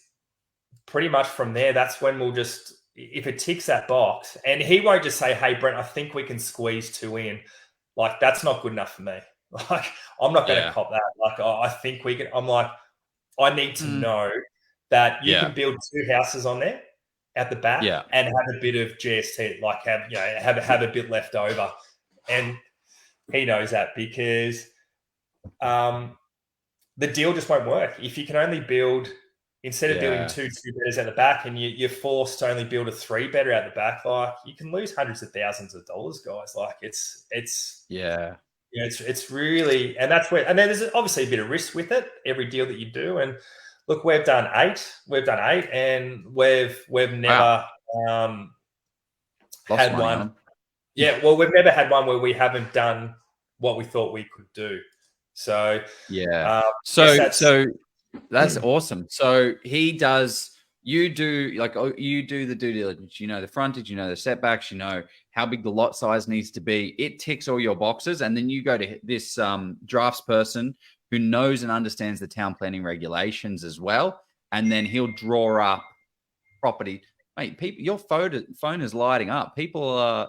pretty much from there, that's when we'll just, if it ticks that box, and he won't just say, hey, Brent, I think we can squeeze 2 in. Like, that's not good enough for me. Like, I'm not going to cop that. Like, I think we can, I'm like, I need to know that you can build 2 houses on there at the back and have a bit of GST, like have a bit left over. And he knows that because the deal just won't work. If you can only build, instead of building two bedders at the back, and you're forced to only build a 3-bedder at the back, like you can lose hundreds of thousands of dollars, guys. Like it's really, and that's where, and then there's obviously a bit of risk with it, every deal that you do. And look, we've done eight, and we've never had one. Yeah, well, we've never had one where we haven't done what we thought we could do. So so that's awesome. So he does. You do the due diligence. You know the frontage. You know the setbacks. You know how big the lot size needs to be. It ticks all your boxes, and then you go to this drafts person who knows and understands the town planning regulations as well, and then he'll draw up property. Mate, people, your phone is lighting up. People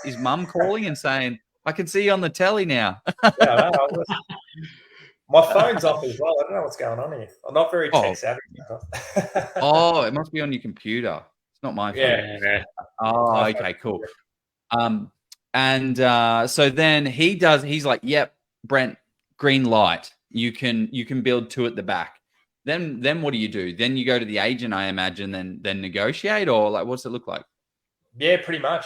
is mum calling and saying, "I can see you on the telly now." Yeah, my phone's off as well. I don't know what's going on here. I'm not very tech savvy. Oh, it must be on your computer. It's not my phone. Yeah. Oh, okay, cool. So then he's like, "Yep, Brent, green light. You can build 2 at the back." Then what do you do? Then you go to the agent, I imagine, then negotiate, or like what's it look like? Yeah, pretty much.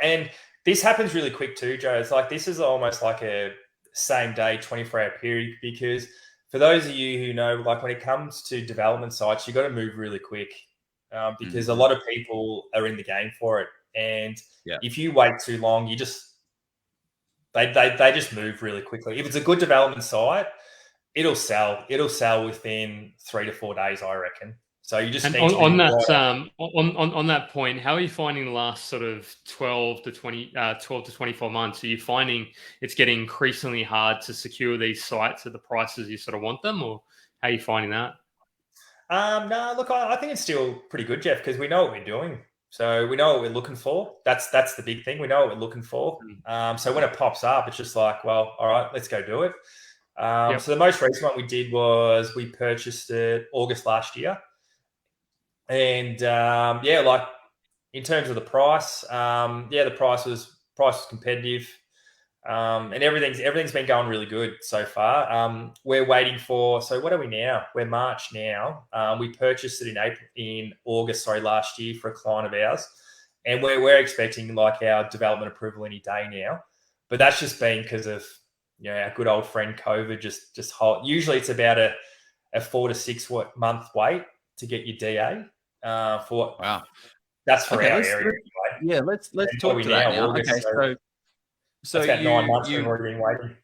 And this happens really quick too, Joe. It's like this is almost like a same day 24-hour period, because for those of you who know, like when it comes to development sites, you got to move really quick because a lot of people are in the game for it. And if you wait too long, you just they just move really quickly. If it's a good development site, it'll sell within 3 to 4 days, I reckon. So you just need on that point, how are you finding the last sort of 12 to 24 months? Are you finding it's getting increasingly hard to secure these sites at the prices you sort of want them, or how are you finding that? No, look, I think it's still pretty good, Jeff, because we know what we're doing. So we know what we're looking for. That's the big thing. We know what we're looking for. So when it pops up, it's just like, well, all right, let's go do it. So the most recent one we did was we purchased it August last year. And like in terms of the price, the price was competitive, and everything's been going really good so far. We're waiting for. So what are we now? We're March now. We purchased it in August last year for a client of ours, and we're expecting like our development approval any day now. But that's just been because of our good old friend COVID. Just hold. Usually it's about a 4 to 6 month wait to get your DA. That's for our area. Anyway. Yeah, let's talk to that now. August, okay, so about 9 months we've already been waiting.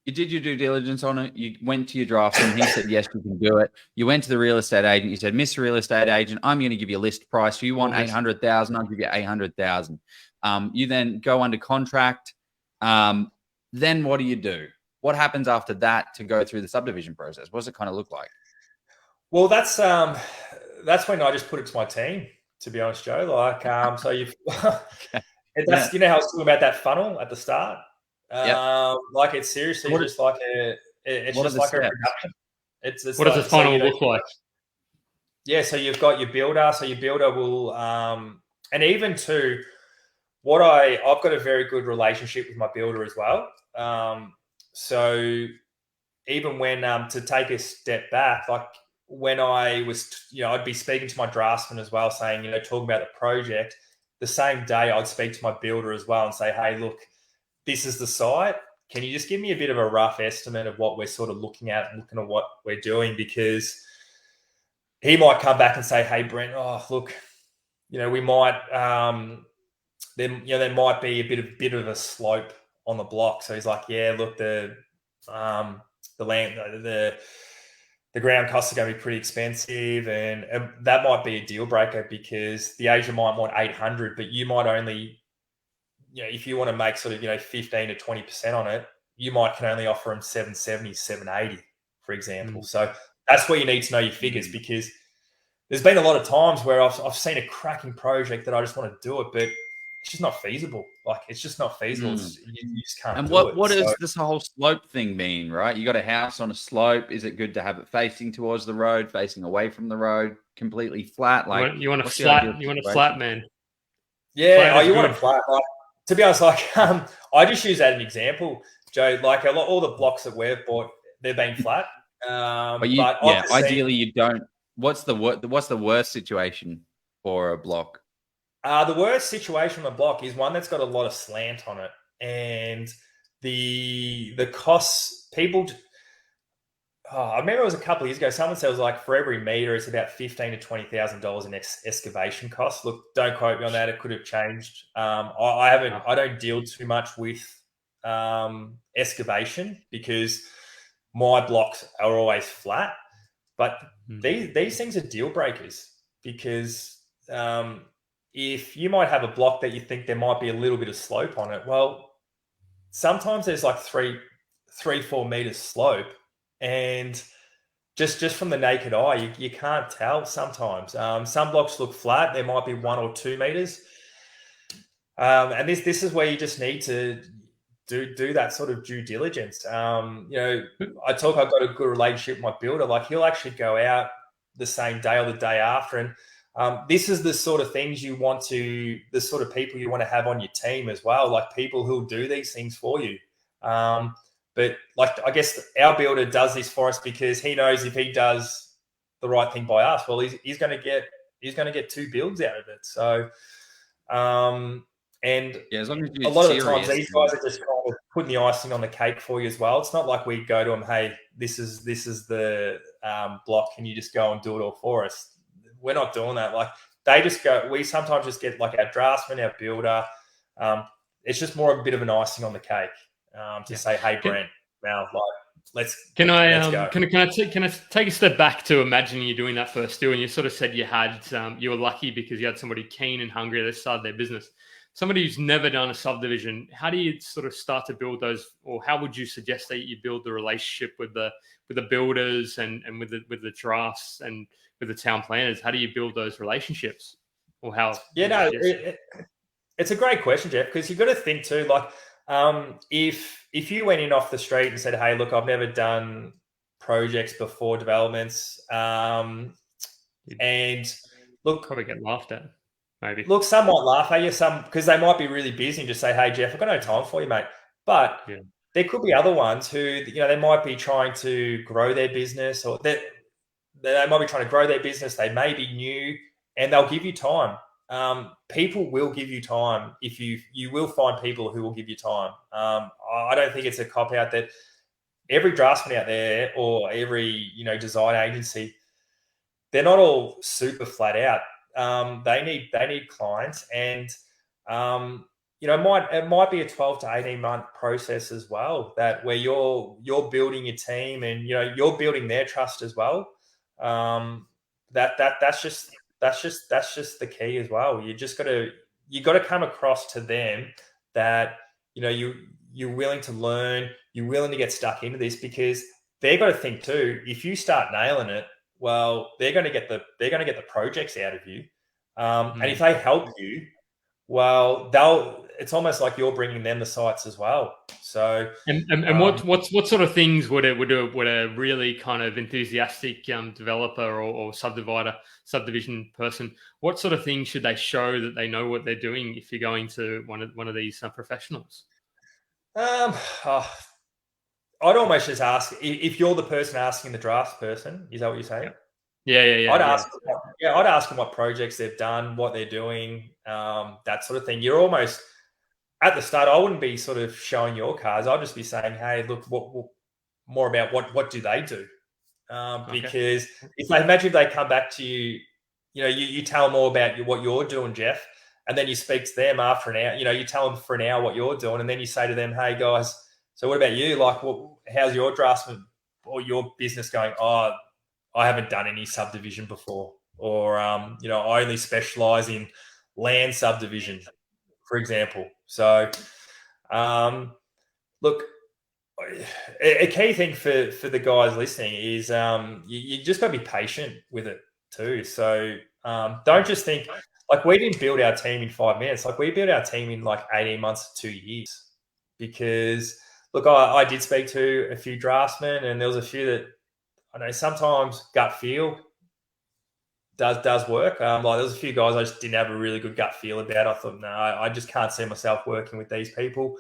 You did your due diligence on it. You went to your draftsman. He said, yes, you can do it. You went to the real estate agent. You said, Mr. Real Estate Agent, I'm going to give you a list price. You want 800,000, I'll give you 800,000. You then go under contract. Then what do? What happens after that to go through the subdivision process? What does it kind of look like? Well, that's when I just put it to my team, to be honest, Joe. Like, so you've that's you know how I was talking about that funnel at the start. Like it's seriously just like a production. It's what does the funnel look like? Yeah, so you've got your builder. So your builder will, and even to what I've got a very good relationship with my builder as well. So even when to take a step back, like when I was, I'd be speaking to my draftsman as well, saying, talking about the project. The same day, I'd speak to my builder as well and say, hey, look, this is the site. Can you just give me a bit of a rough estimate of what we're sort of looking at what we're doing? Because he might come back and say, hey, Brent, look, we might, there might be a bit of a slope on the block. So he's like, yeah, look, the ground costs are going to be pretty expensive, and that might be a deal breaker because the agent might want 800, but you might only, if you want to make sort of 15 to 20% on it, you can only offer them 770, 780, for example. So that's where you need to know your figures, because there's been a lot of times where I've seen a cracking project that I just want to do it, but it's just not feasible. Like, it's just not feasible. You just can't. And do what it. does this whole slope thing mean, right? You got a house on a slope. Is it good to have it facing towards the road, facing away from the road, completely flat? Like, you want a what's the ideal flat, you want a situation? flat, man. Yeah, Flat is you want good. a flat. Like, to be honest, like I just use that as an example, Joe. Like all the blocks that we've bought, they've been flat. But I've ideally you don't. What's the worst situation for a block? The worst situation on a block is one that's got a lot of slant on it, and the costs. People, I remember it was a couple of years ago. Someone said it was like for every meter, it's about $15,000 to $20,000 in excavation costs. Look, don't quote me on that. It could have changed. I haven't. I don't deal too much with excavation because my blocks are always flat. But these things are deal breakers because if you might have a block that you think there might be a little bit of slope on it, well, sometimes there's like 3-4 meters slope, and just from the naked eye, you can't tell sometimes. Some blocks look flat. There might be 1 or 2 meters. And this is where you just need to do that sort of due diligence. I've got a good relationship with my builder. Like, he'll actually go out the same day or the day after. And this is the sort of things the sort of people you want to have on your team as well. Like, people who'll do these things for you. But like, I guess our builder does this for us because he knows if he does the right thing by us, well, he's going to get 2 builds out of it. So, and as long as a lot of the times these guys are just kind of putting the icing on the cake for you as well. It's not like we go to them, hey, this is the block. Can you just go and do it all for us? We're not doing that. Like, they just go. We sometimes just get like our draftsman, our builder. It's just more of a bit of an icing on the cake to say, hey, Brent, now let's go. Can I take a step back to imagining you doing that first deal? And you sort of said you were lucky because you had somebody keen and hungry that started their business. Somebody who's never done a subdivision, how do you sort of start to build those, or how would you suggest that you build the relationship with the builders and with the drafts and with the town planners? How do you build those relationships, or how? Yeah, no, it's a great question, Jeff, because you've got to think too. Like, if you went in off the street and said, "Hey, look, I've never done projects before, developments," and look, probably get laughed at. Maybe. Look, some might laugh at you, some because they might be really busy and just say, "Hey, Jeff, I've got no time for you, mate." But there could be other ones who, they might be trying to grow their business, or they might be trying to grow their business. They may be new, and they'll give you time. People will give you time. If you will find people who will give you time. I don't think it's a cop out that every draftsman out there or every design agency, they're not all super flat out. They need clients, and it might be a 12 to 18 month process as well. Where you're building your team and you're building their trust as well. That's just the key as well. You got to come across to them that you're willing to learn, you're willing to get stuck into this, because they've got to think too. If you start nailing it, well, they're going to get the projects out of you, and if they help you, well, it's almost like you're bringing them the sites as well. So, what sort of things would a really kind of enthusiastic developer or subdivision person, what sort of things should they show that they know what they're doing if you're going to one of these professionals? I'd almost just ask if you're the person asking the drafts person. Is that what you're saying? Yeah. I'd ask them what projects they've done, what they're doing, that sort of thing. You're almost at the start. I wouldn't be sort of showing your cards. I'd just be saying, "Hey, look, what more about what do they do?" Because imagine if they come back to you, you tell them all about what you're doing, Jeff, and then you speak to them after an hour. You tell them for an hour what you're doing, and then you say to them, "Hey guys, so what about you? Like, how's your draftsman or your business going?" "Oh, I haven't done any subdivision before," or I only specialize in land subdivision, for example. So, look, a key thing for the guys listening is you just got to be patient with it too. So don't just think, like we didn't build our team in 5 minutes. Like we built our team in like 18 months to 2 years. Because look, I did speak to a few draftsmen, and there was a few that I know sometimes gut feel does work. Like there's a few guys I just didn't have a really good gut feel about. I thought, no, I just can't see myself working with these people.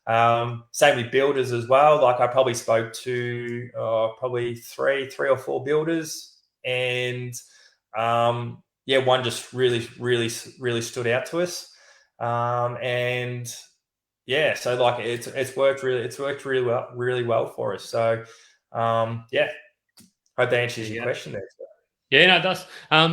Same with builders as well. Like I probably spoke to probably three or four builders, and one just really stood out to us. And yeah, so like it's worked really well for us. So hope that answers your question there. Yeah, no, it does.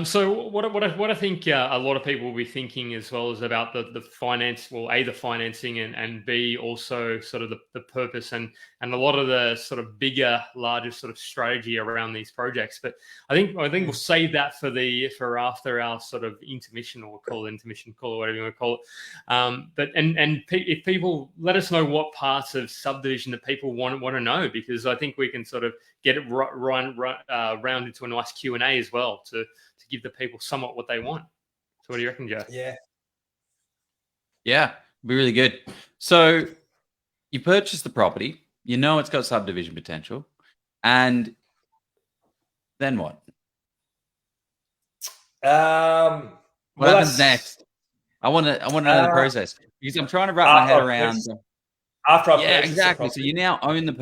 So what I think a lot of people will be thinking as well is about the finance, well, A, the financing, and B, also sort of the purpose and a lot of the sort of bigger, larger sort of strategy around these projects. But I think we'll save that for after our sort of intermission, or call it whatever you want to call it. But if people let us know what parts of Subdivision that people want to know, because I think we can sort of get it round into a nice Q&A as well to give the people somewhat what they want. So what do you reckon, Joe? Yeah, be really good. So you purchase the property, you know it's got subdivision potential, and then what? What happens next? I want to know the process, because I'm trying to wrap my head around. After I've purchased exactly. So you now own the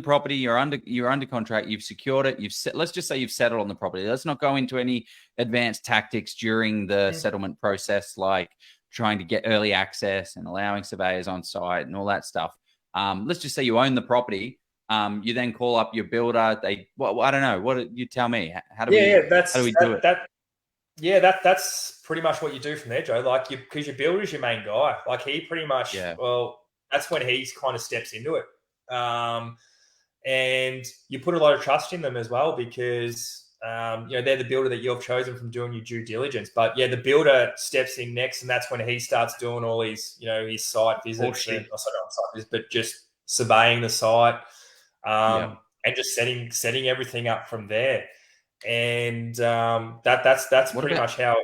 property. You're under contract. You've secured it. Let's just say you've settled on the property. Let's not go into any advanced tactics during the settlement process, like trying to get early access and allowing surveyors on site and all that stuff. Let's just say you own the property. You then call up your builder. I don't know. What you tell me? How do we do it? That's pretty much what you do from there, Joe. Like because your builder's your main guy. Like he pretty much that's when he kind of steps into it. And you put a lot of trust in them as well, because they're the builder that you've chosen from doing your due diligence. But the builder steps in next, and that's when he starts doing all his his site visits, but just surveying the site, and just setting everything up from there. And that's pretty much how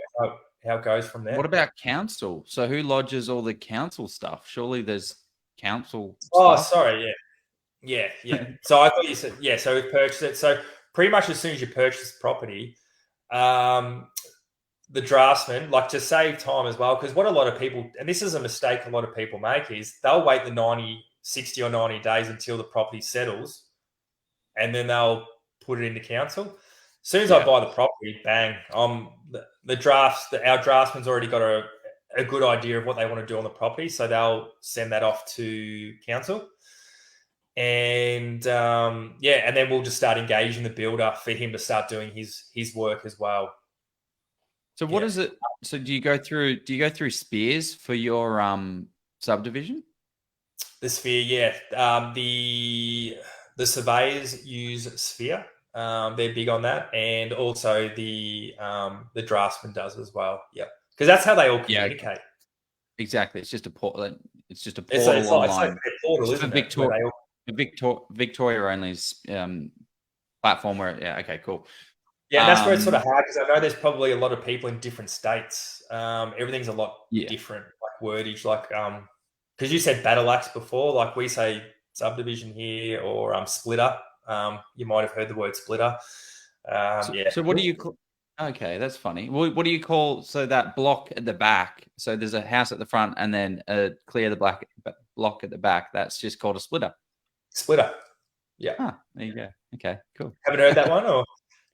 it goes from there. What about council? So who lodges all the council stuff? Surely there's council stuff. Sorry, yeah. So I thought you said so we purchased it. So pretty much as soon as you purchase the property, the draftsman, like to save time as well, because what a lot of people, and this is a mistake a lot of people make, is they'll wait the 60 or 90 days until the property settles, and then they'll put it into council. As soon as I buy the property, bang, our draftsman's already got a good idea of what they want to do on the property, so they'll send that off to council. And and then we'll just start engaging the builder for him to start doing his work as well. So what is it? So do you go through spheres for your subdivision? The sphere, the surveyors use sphere. They're big on that, and also the draftsman does as well. Yeah, because that's how they all communicate. Exactly. It's just a portal. It's just a portal online. It's like a portal, isn't it? Victoria only platform where okay, cool. Yeah, that's where it's sort of hard, because I know there's probably a lot of people in different states. Everything's a lot different, like wordage, like because you said battle axe before, like we say subdivision here, or splitter. You might have heard the word splitter. So what do you call? Okay, that's funny. What do you call that block at the back? So there's a house at the front, and then clear the block at the back. That's just called a splitter. Splitter. Yeah. Ah, there you go. Okay, cool. Haven't heard that one, or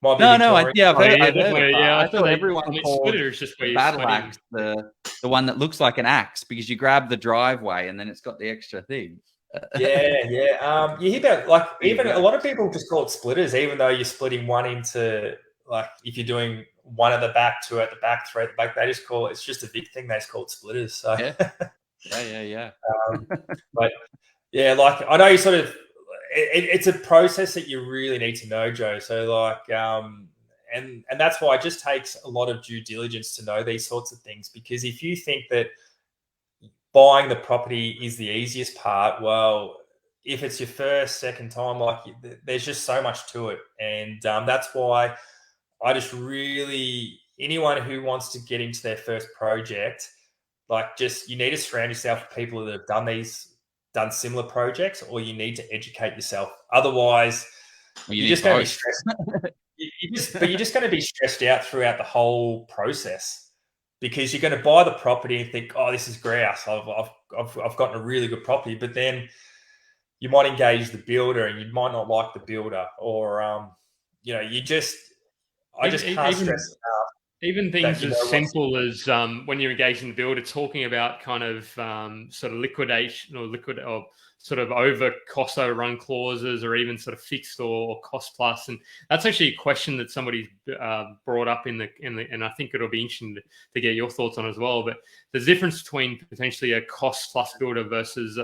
I've heard it. I thought everyone called splitter is just the battle axe the one that looks like an axe, because you grab the driveway and then it's got the extra thing. You hear about even a lot of people just call it splitters, even though you're splitting one into, like, if you're doing one at the back, two at the back, three at the back, they just call it. It's just a big thing. They just call it splitters. So yeah. But like I know you sort of. It's a process that you really need to know, Joe. So like, and that's why it just takes a lot of due diligence to know these sorts of things. Because if you think that buying the property is the easiest part, well, if it's your first, second time, like there's just so much to it. And that's why I just really, anyone who wants to get into their first project, like just you need to surround yourself with people that have done similar projects, or you need to educate yourself. Otherwise, you're just going to be stressed. You're just going to be stressed out throughout the whole process, because you're going to buy the property and think, "Oh, this is grouse. I've gotten a really good property," but then you might engage the builder and you might not like the builder, or you just I just can't stress enough. Even things as simple as when you're engaging the builder, talking about kind of sort of liquidation or sort of over cost overrun clauses, or even sort of fixed or cost plus. And that's actually a question that somebody brought up in the and I think it'll be interesting to get your thoughts on as well. But there's a difference between potentially a cost plus builder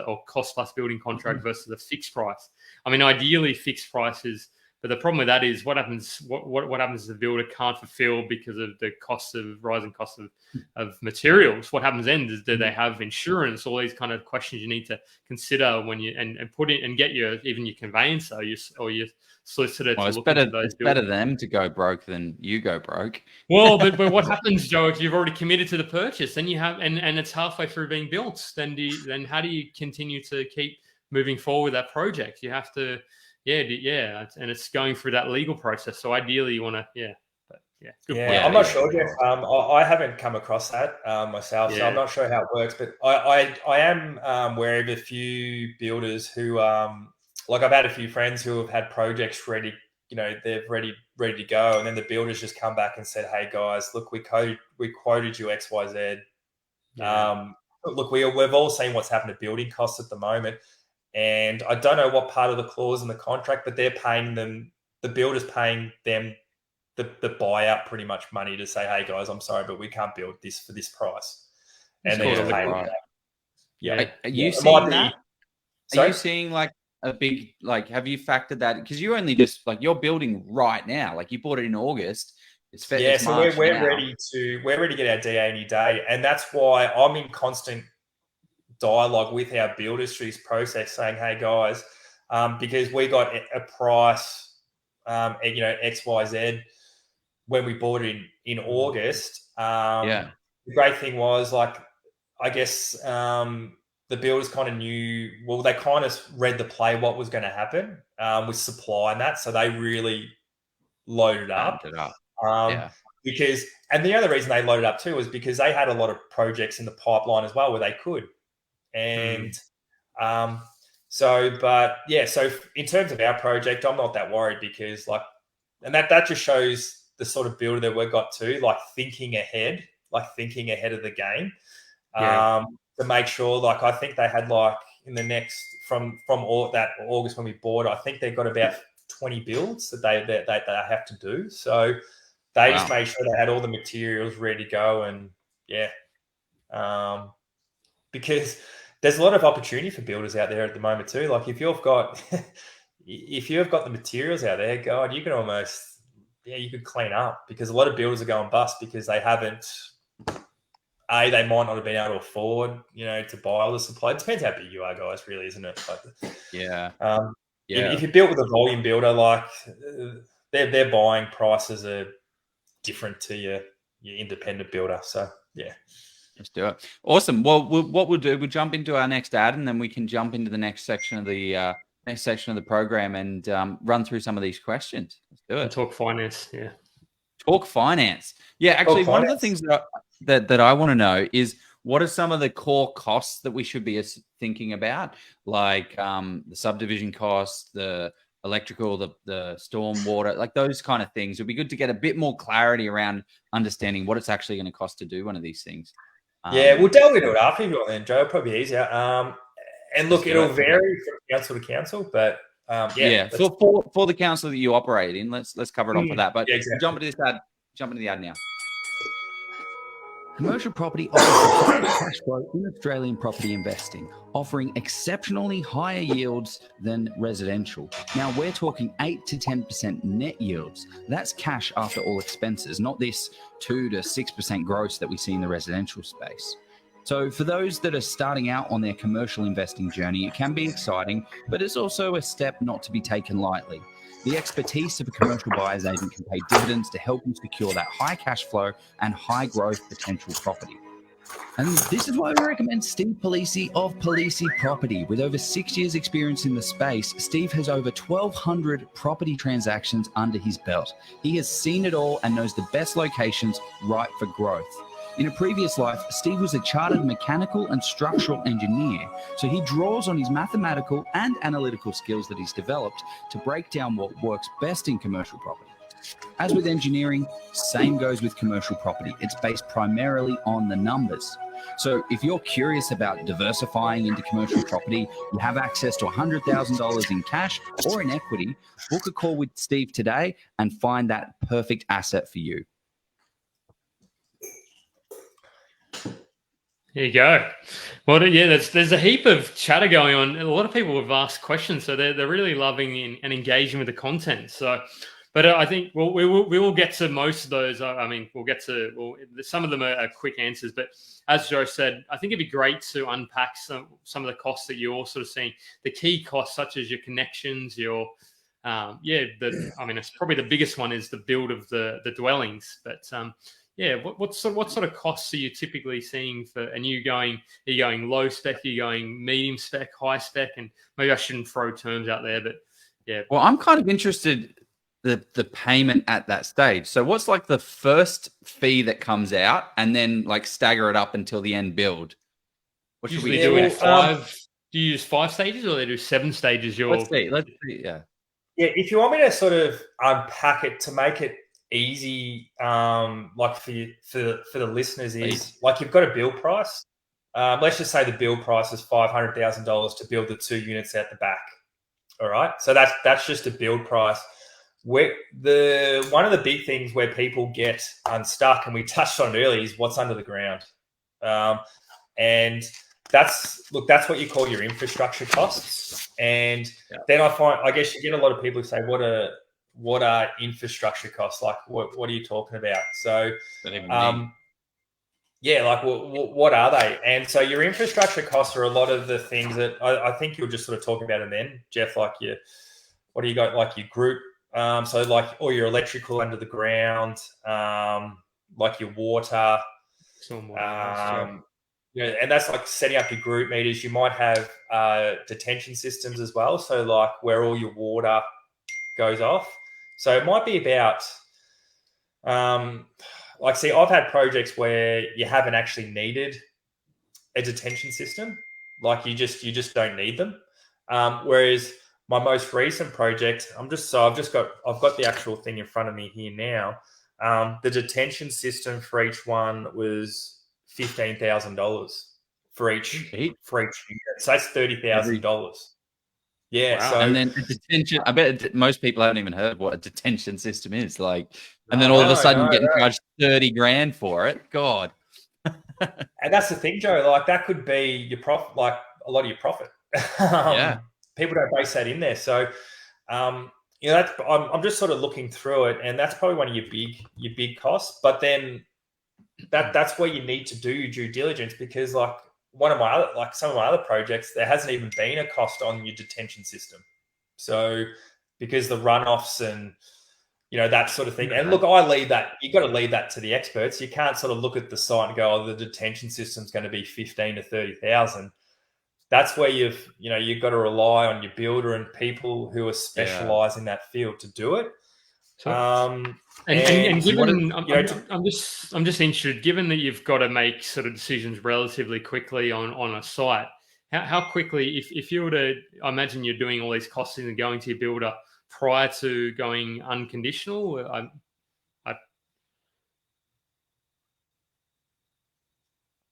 or cost plus building contract versus a fixed price. I mean, ideally fixed prices. But the problem with that is what happens. What happens is the builder can't fulfill because of the rising costs of materials. What happens then is, do they have insurance? All these kind of questions you need to consider when you and put in and get your conveyancer or your solicitor. Well, to look into those. It's better them to go broke than you go broke. Well, but what happens, Joe, if you've already committed to the purchase, then you have and it's halfway through being built. Then how do you continue to keep moving forward with that project? You have to. Yeah, and it's going through that legal process. So ideally, you want to, good point. I'm not sure, Jeff. I haven't come across that myself, so I'm not sure how it works. But I am aware of a few builders who, like I've had a few friends who have had projects ready. They're ready to go, and then the builders just come back and said, "Hey guys, look, we quoted you X, Y, Z. Look, we've all seen what's happened to building costs at the moment." And I don't know what part of the clause in the contract, but they're paying them, the builder's paying them the buyout pretty much money to say, "Hey guys, I'm sorry, but we can't build this for this price." And they're just paying them. Yeah. Are you seeing that? Are you seeing like a big, like, have you factored that? Because you only just, like, you're building right now. Like, you bought it in August. It's so we're ready to get our DA any day. And that's why I'm in constant dialogue with our builders through this process, saying, "Hey guys, because we got a price, X, Y, Z when we bought it in August." The great thing was, like, I guess the builders kind of knew. Well, they kind of read the play what was going to happen with supply and that, so they really loaded up. Because, and the other reason they loaded up too was because they had a lot of projects in the pipeline as well where they could. And so in terms of our project, I'm not that worried, because and that just shows the sort of builder that we've got to, like, thinking ahead of the game, to make sure, like, I think they had, like, in the next, from all that August when we bought, I think they've got about 20 builds that they have to do. So they just made sure they had all the materials ready to go. And because there's a lot of opportunity for builders out there at the moment too. Like, if you've got the materials out there, God, you can almost, you could clean up, because a lot of builders are going bust because they haven't. They might not have been able to afford, to buy all the supply. It depends how big you are, guys. Really, isn't it? If you're built with a volume builder, like, their buying prices are different to your independent builder. So let's do it. Awesome. Well, what we'll do, we'll jump into our next ad, and then we can jump into the next section of the program and run through some of these questions. Let's do it. And talk finance. Yeah. Talk finance. Yeah. Actually, one of the things that I want to know is, what are some of the core costs that we should be thinking about, like the subdivision costs, the electrical, the storm water, like those kind of things? It'd be good to get a bit more clarity around understanding what it's actually going to cost to do one of these things. We'll delve into it after you go then, Joe. It'll probably be easier. And look, it'll vary from council to council, but for the council that you operate in, let's cover it off for that. But jump into the ad now. Commercial property offers the highest cash flow in Australian property investing, offering exceptionally higher yields than residential. Now, we're talking 8 to 10% net yields. That's cash after all expenses, not this 2 to 6% gross that we see in the residential space. So for those that are starting out on their commercial investing journey, it can be exciting, but it's also a step not to be taken lightly. The expertise of a commercial buyer's agent can pay dividends to help you secure that high cash flow and high growth potential property. And this is why we recommend Steve Polisi of Polisi Property. With over 6 years experience in the space, Steve has over 1,200 property transactions under his belt. He has seen it all and knows the best locations right for growth. In a previous life, Steve was a chartered mechanical and structural engineer, so he draws on his mathematical and analytical skills that he's developed to break down what works best in commercial property. As with engineering, same goes with commercial property. It's based primarily on the numbers. So if you're curious about diversifying into commercial property, you have access to $100,000 in cash or in equity, book a call with Steve today and find that perfect asset for you. There you go. Well, yeah, there's a heap of chatter going on. A lot of people have asked questions, so they're really loving and engaging with the content. So, but I think we will get to most of those. I mean, some of them are quick answers, but as Joe said, I think it'd be great to unpack some of the costs that you're also seeing. The key costs, such as your connections, your it's probably the biggest one is the build of the dwellings, but what sort of costs are you typically seeing for? And are you going low spec? Are you going medium spec, high spec? And maybe I shouldn't throw terms out there, but yeah. Well, I'm kind of interested the payment at that stage. So what's like the first fee that comes out, and then like stagger it up until the end build? What should we do? Do you use 5 stages, or they do 7 stages? Let's see. Yeah. If you want me to sort of unpack it to make it easy, like for the listeners, is like you've got a build price. Let's just say the build price is $500,000 to build the 2 units out the back. All right, so that's just a build price. One of the big things where people get unstuck, and we touched on it earlier, is what's under the ground, and that's what you call your infrastructure costs. And then I guess you get a lot of people who say, what are infrastructure costs? Like, what are you talking about? So, what are they? And so your infrastructure costs are a lot of the things that I think you'll just sort of talk about, and then Jeff, like what do you got? Like your group, so like all your electrical under the ground, like your water, and that's like setting up your group meters. You might have detention systems as well, so like where all your water goes off. So it might be about, I've had projects where you haven't actually needed a detention system, like you just don't need them. Whereas my most recent project, I've got the actual thing in front of me here now. The detention system for each one was $15,000 for each unit. So that's $30,000. Yeah. Wow. So, and then detention, I bet most people haven't even heard what a detention system is. Like, and then all of a sudden getting charged $30,000 for it. God. And that's the thing, Joe. Like that could be your profit, like a lot of your profit. People don't base that in there. So, I'm just sort of looking through it, and that's probably one of your big costs. But then that's where you need to do your due diligence, because like some of my other projects, there hasn't even been a cost on your detention system. So because the runoffs and that sort of thing. And look, you got to leave that to the experts. You can't sort of look at the site and go, oh, the detention system's going to be 15 to 30,000. That's where you've got to rely on your builder and people who are specialised in that field to do it. And given, I'm just interested, given that you've got to make sort of decisions relatively quickly on a site, how quickly, if you were to, I imagine you're doing all these costings and going to your builder prior to going unconditional.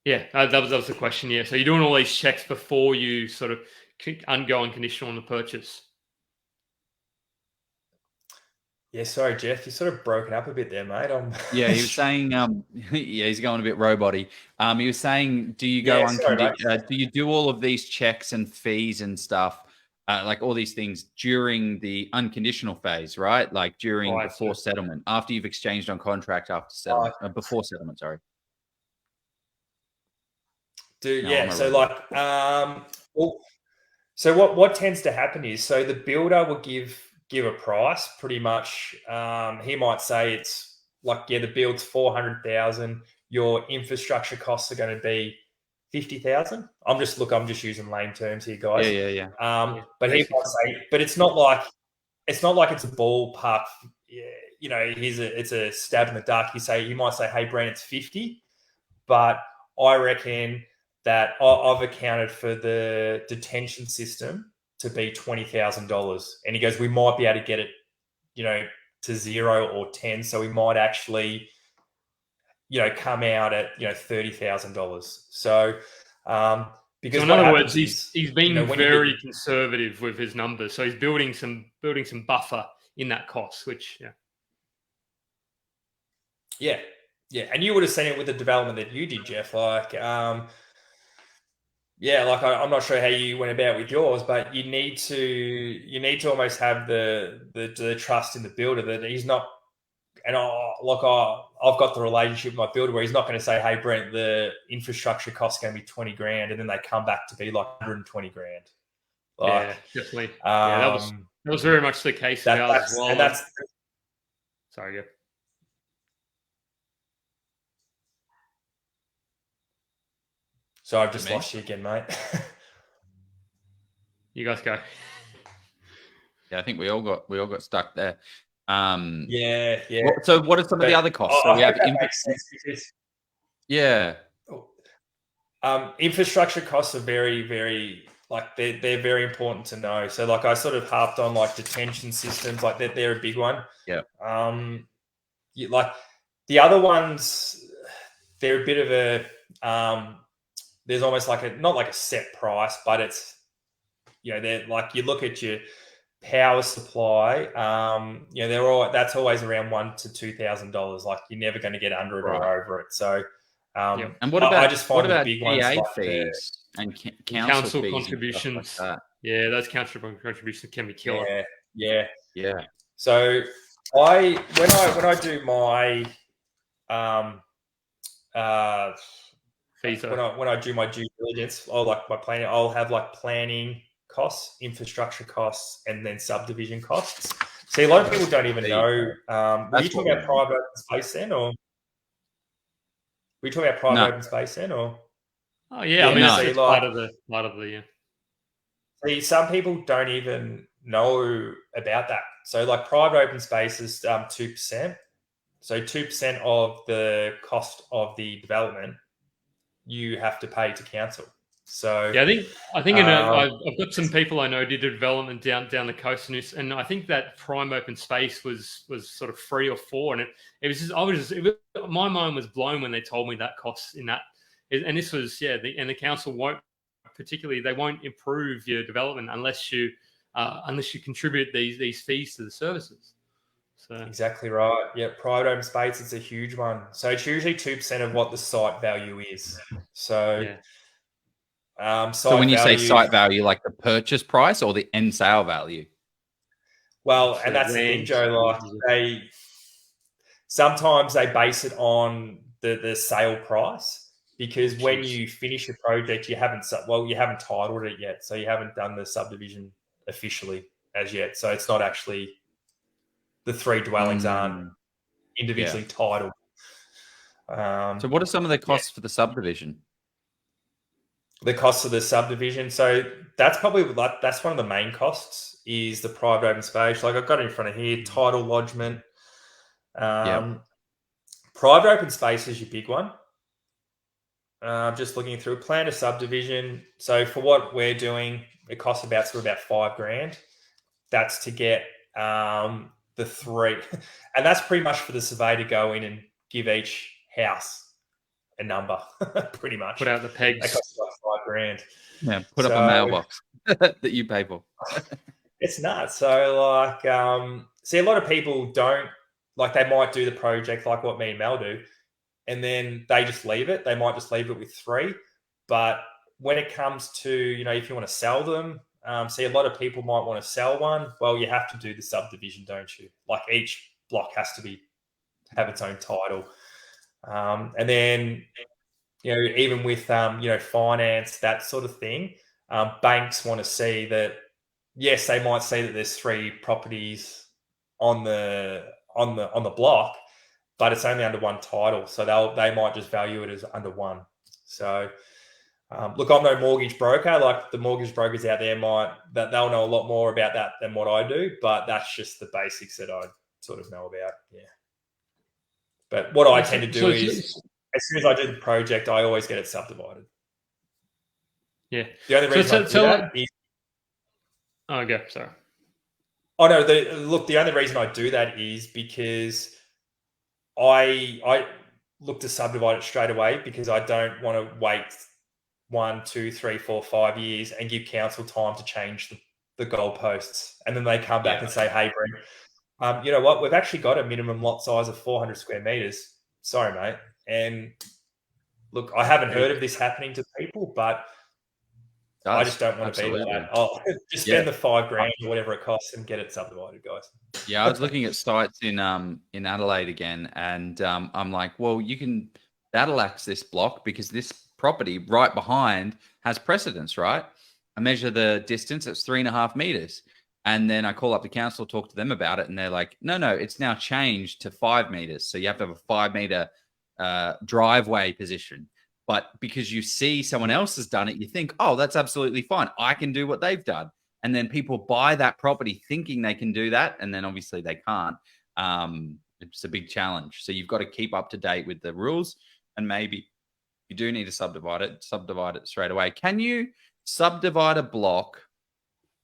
That was the question. Yeah, so you're doing all these checks before you sort of go unconditional on the purchase. Yeah, sorry, Jeff, you sort of broken up a bit there, mate. Yeah, he was saying, he's going a bit robot-y. He was saying, do you go unconditional? Do you do all of these checks and fees and stuff, like all these things during the unconditional phase, right? Like before settlement, after you've exchanged on contract, after settlement, before settlement, sorry. So what tends to happen is, so the builder will give give a price, pretty much. He might say it's like, the build's 400,000. Your infrastructure costs are going to be 50,000. I'm just using lame terms here, guys. Yeah. But he might say, but it's not like it's a ballpark. It's a stab in the dark. He might say, hey, Brent, it's 50, but I reckon that I've accounted for the detention system to be $20,000, and he goes, we might be able to get it, to 0 or 10, so we might actually, come out at $30,000. So, because in other words, he's been very conservative with his numbers, so he's building some buffer in that cost, which yeah, and you would have seen it with the development that you did, Jeff. Like, I'm not sure how you went about with yours, but you need to almost have the trust in the builder that he's not. And I've got the relationship with my builder where he's not going to say, hey, Brent, the infrastructure cost is going to be 20 grand. And then they come back to be like 120 grand. Yeah, definitely. That was very much the case with ours as well. And that's, sorry, yeah. So I've just lost you again, mate. You guys go. Yeah, I think we all got stuck there. Yeah. So what are some of the other costs? So we have infrastructure costs are very, very, like, they're very important to know. So like I sort of harped on like detention systems, like they're a big one. Yeah. Like the other ones, they're a bit of a there's almost like not like a set price, but it's they're like, you look at your power supply, that's always around $1,000 to $2,000. Like you're never going to get under it or over it. So, and what about I just find the big ones PA like fees and council fees contributions. Like yeah, those council contributions can be killer. Yeah. So when I do my fees, when I do my due diligence, I'll have like planning costs, infrastructure costs, and then subdivision costs. See, a lot of people don't even know. Were you talking about private open space then, or were you talking about private open space then, or? Oh yeah, I mean, it's part of the See, some people don't even know about that. So, like, private open space is 2%. So, 2% of the cost of the development you have to pay to council. So yeah, I think I've got some people I know did a development down the coast, and I think that prime open space was sort of 3 or 4, and it was my mind was blown when they told me that cost in that, and this was and the council won't improve your development unless you contribute these fees to the services. So exactly right. Yeah, private open space, it's a huge one. So it's usually 2% of what the site value is. So. So when you say site value, like the purchase price or the end sale value? Well, and that's the thing, Joe. Like sometimes they base it on the sale price, because when you finish a project, you haven't titled it yet, so you haven't done the subdivision officially as yet. So it's not actually, the 3 dwellings aren't individually titled. So what are some of the costs for the subdivision? The costs of the subdivision. So that's probably that's one of the main costs, is the private open space. Like I've got it in front of here, title lodgement. Private open space is your big one. Just looking through plan of subdivision. So for what we're doing, it costs about $5,000. That's to get the 3, and that's pretty much for the survey to go in and give each house a number, pretty much. Put out the pegs. That costs like $5,000. Yeah, put up a mailbox that you pay for. It's nuts. So like, see, a lot of people don't, like, they might do the project like what me and Mel do, and then they just leave it. They might just leave it with 3. But when it comes to, if you want to sell them, see, a lot of people might want to sell one. Well, you have to do the subdivision, don't you? Like each block has to have its own title. And then, even with, finance, that sort of thing, banks want to see that yes, they might see that there's 3 properties on the block, but it's only under one title, so they might just value it as under one. So, look, I'm no mortgage broker. Like the mortgage brokers out there they'll know a lot more about that than what I do, but that's just the basics that I sort of know about. Yeah. But what I tend to do is, as soon as I do the project, I always get it subdivided. Yeah. The only reason I do that is... Oh, go. Sorry. Oh, no. The only reason I do that is because I look to subdivide it straight away, because I don't want to wait 1, 2, 3, 4, 5 years and give council time to change the goalposts. And then they come back and say, hey, Brent, you know what? We've actually got a minimum lot size of 400 square meters. Sorry, mate. And look, I haven't heard of this happening to people, but I just don't want to be like that. I'll just spend the $5,000 or whatever it costs and get it subdivided, guys. Yeah, I was looking at sites in Adelaide again, and I'm like, well, you can battle axe this block because this property right behind has precedence, right? I measure the distance; it's 3.5 meters, and then I call up the council, talk to them about it, and they're like, no, it's now changed to 5 meters, so you have to have a 5 meter driveway position. But because you see someone else has done it, you think, oh, that's absolutely fine. I can do what they've done. And then people buy that property thinking they can do that. And then obviously they can't. It's a big challenge. So you've got to keep up to date with the rules. And maybe you do need to subdivide it straight away. Can you subdivide a block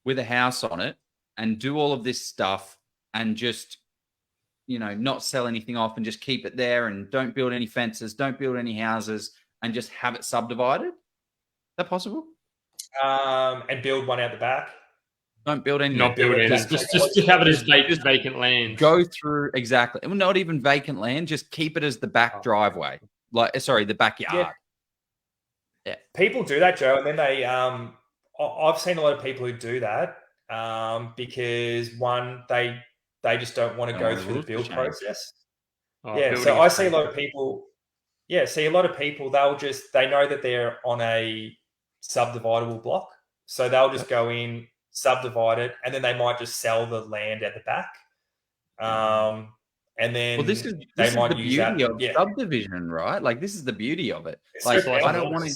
with a house on it and do all of this stuff and just, not sell anything off and just keep it there and don't build any fences, don't build any houses, and just have it subdivided? Is that possible? And build one out the back. Don't build any. Not build it. Just have it as vacant land. Go through exactly. Well, not even vacant land. Just keep it as the back driveway. The backyard. Yeah. People do that, Joe, and then they. I've seen a lot of people who do that because one, they just don't want to go through the build process. So I see a lot of people. Yeah, see a lot of people, they know that they're on a subdividable block. So they'll just go in, subdivide it, and then they might just sell the land at the back. And then this is the beauty of subdivision, right? Like, this is the beauty of it. It's like, so I don't want to,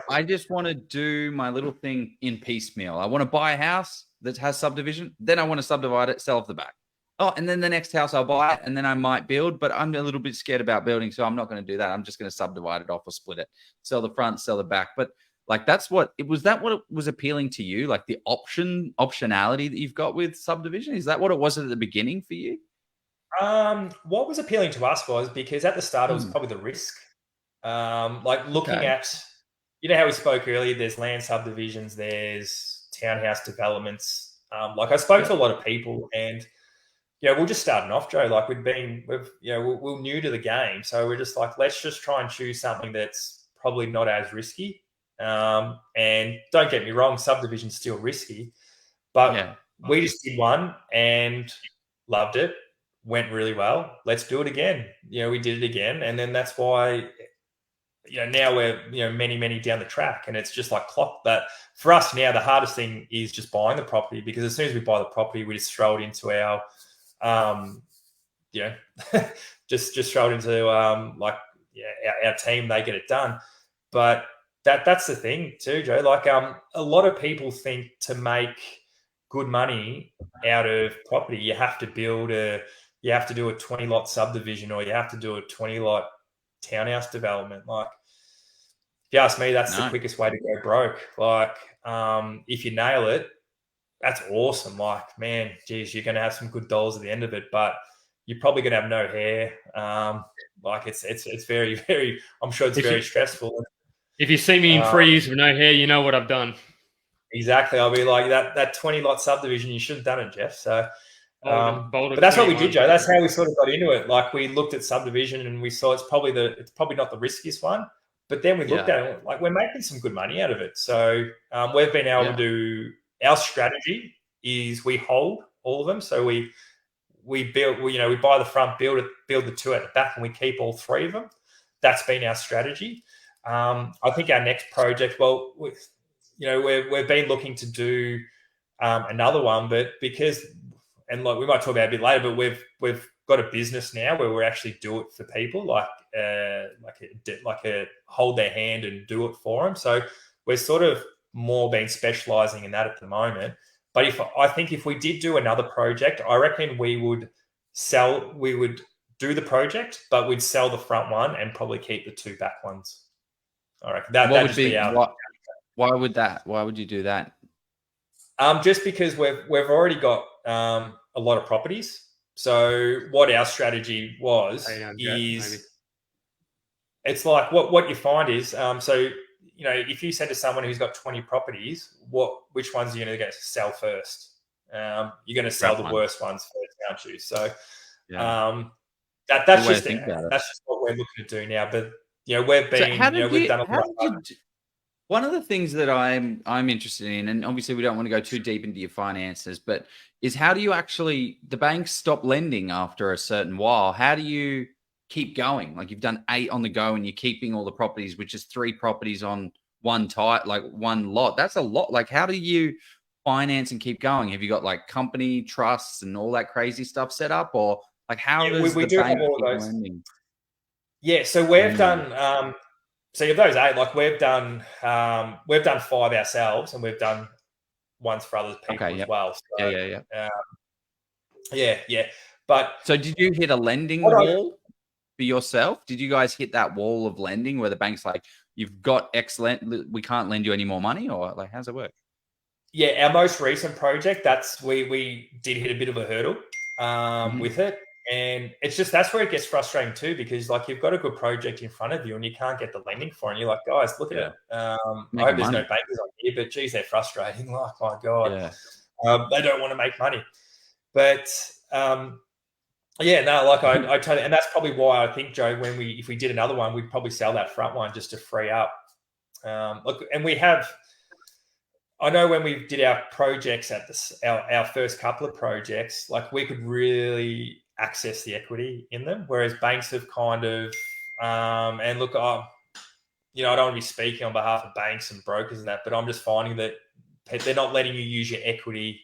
I just want to do my little thing in piecemeal. I want to buy a house that has subdivision. Then I want to subdivide it, sell off the back. Oh, and then the next house I'll buy it, and then I might build, but I'm a little bit scared about building, so I'm not going to do that. I'm just going to subdivide it off or split it, sell the front, sell the back. But like, that's what it was. That what it was appealing to you, like the optionality that you've got with subdivision? Is that what it was at the beginning for you? What was appealing to us was because at the start it was probably the risk. Like looking at, how we spoke earlier. There's land subdivisions, there's townhouse developments. Like I spoke to a lot of people and. We're just starting off, Joe. Like we're new to the game. So we're just like, let's just try and choose something that's probably not as risky. And don't get me wrong, subdivision's still risky, but we just did one and loved it. Went really well. Let's do it again. We did it again. And then that's why, now we're, many, many down the track, and it's just like clock that. For us now, the hardest thing is just buying the property, because as soon as we buy the property, we just throw it into our, just throw it into our team. They get it done. But that's the thing too, Joe. Like a lot of people think to make good money out of property, you have to do a 20 lot subdivision, or you have to do a 20 lot townhouse development. Like, if you ask me, that's the quickest way to go broke. Like, if you nail it, that's awesome. Like, man, geez, you're going to have some good dollars at the end of it, but you're probably going to have no hair. Like it's very, very, I'm sure it's very stressful. If you see me in 3 years with no hair, you know what I've done. Exactly. I'll be like that 20 lot subdivision. You should have done it, Jeff. So, but that's what we did, Joe. That's how we sort of got into it. Like, we looked at subdivision and we saw it's probably not the riskiest one, but then we looked at it, like, we're making some good money out of it. So we've been able to do. Our strategy is we hold all of them. So we build, we buy the front, build the 2 at the back, and we keep all 3 of them. That's been our strategy. I think our next project, we've been looking to do another one, but because, and like we might talk about it a bit later, but we've got a business now where we actually do it for people, like a hold their hand and do it for them. So we're sort of more been specializing in that at the moment. But I think if we did do another project, I reckon we would do the project, but we'd sell the front one and probably keep the 2 back ones. I reckon that would be our. Why would you do that? Just because we've already got a lot of properties. So what our strategy was is it's like what you find is so if you said to someone who's got 20 properties, which ones are you going to sell first? You're going to sell the worst ones first, aren't you? So that's just what we're looking to do now. But we've done a lot. One of the things that I'm interested in, and obviously we don't want to go too deep into your finances, but is how do you actually, the banks stop lending after a certain while. How do you keep going? Like you've done 8 on the go and you're keeping all the properties, which is 3 properties on one lot. That's a lot. Like how do you finance and keep going? Have you got like company trusts and all that crazy stuff set up, or like how does we the do bank have all keep those lending? Yeah, so we've done so of those 8, like we've done 5 ourselves, and we've done ones for other people as well. So, yeah. But so did you hit a lending wall for yourself? Did you guys hit that wall of lending where the bank's like, you've got excellent, we can't lend you any more money, or like how's it work? Yeah, our most recent project, we did hit a bit of a hurdle with it. And it's just, that's where it gets frustrating too, because like you've got a good project in front of you and you can't get the lending for it. And you're like, guys, look at it. I hope there's no bankers on here, but geez, they're frustrating. Like, my God, they don't want to make money. But I totally, and that's probably why I think, Joe, if we did another one, we'd probably sell that front one just to free up. And we have, I know when we did our projects our first couple of projects, like we could really access the equity in them, whereas banks have kind of and look, I don't want to be speaking on behalf of banks and brokers and that, but I'm just finding that they're not letting you use your equity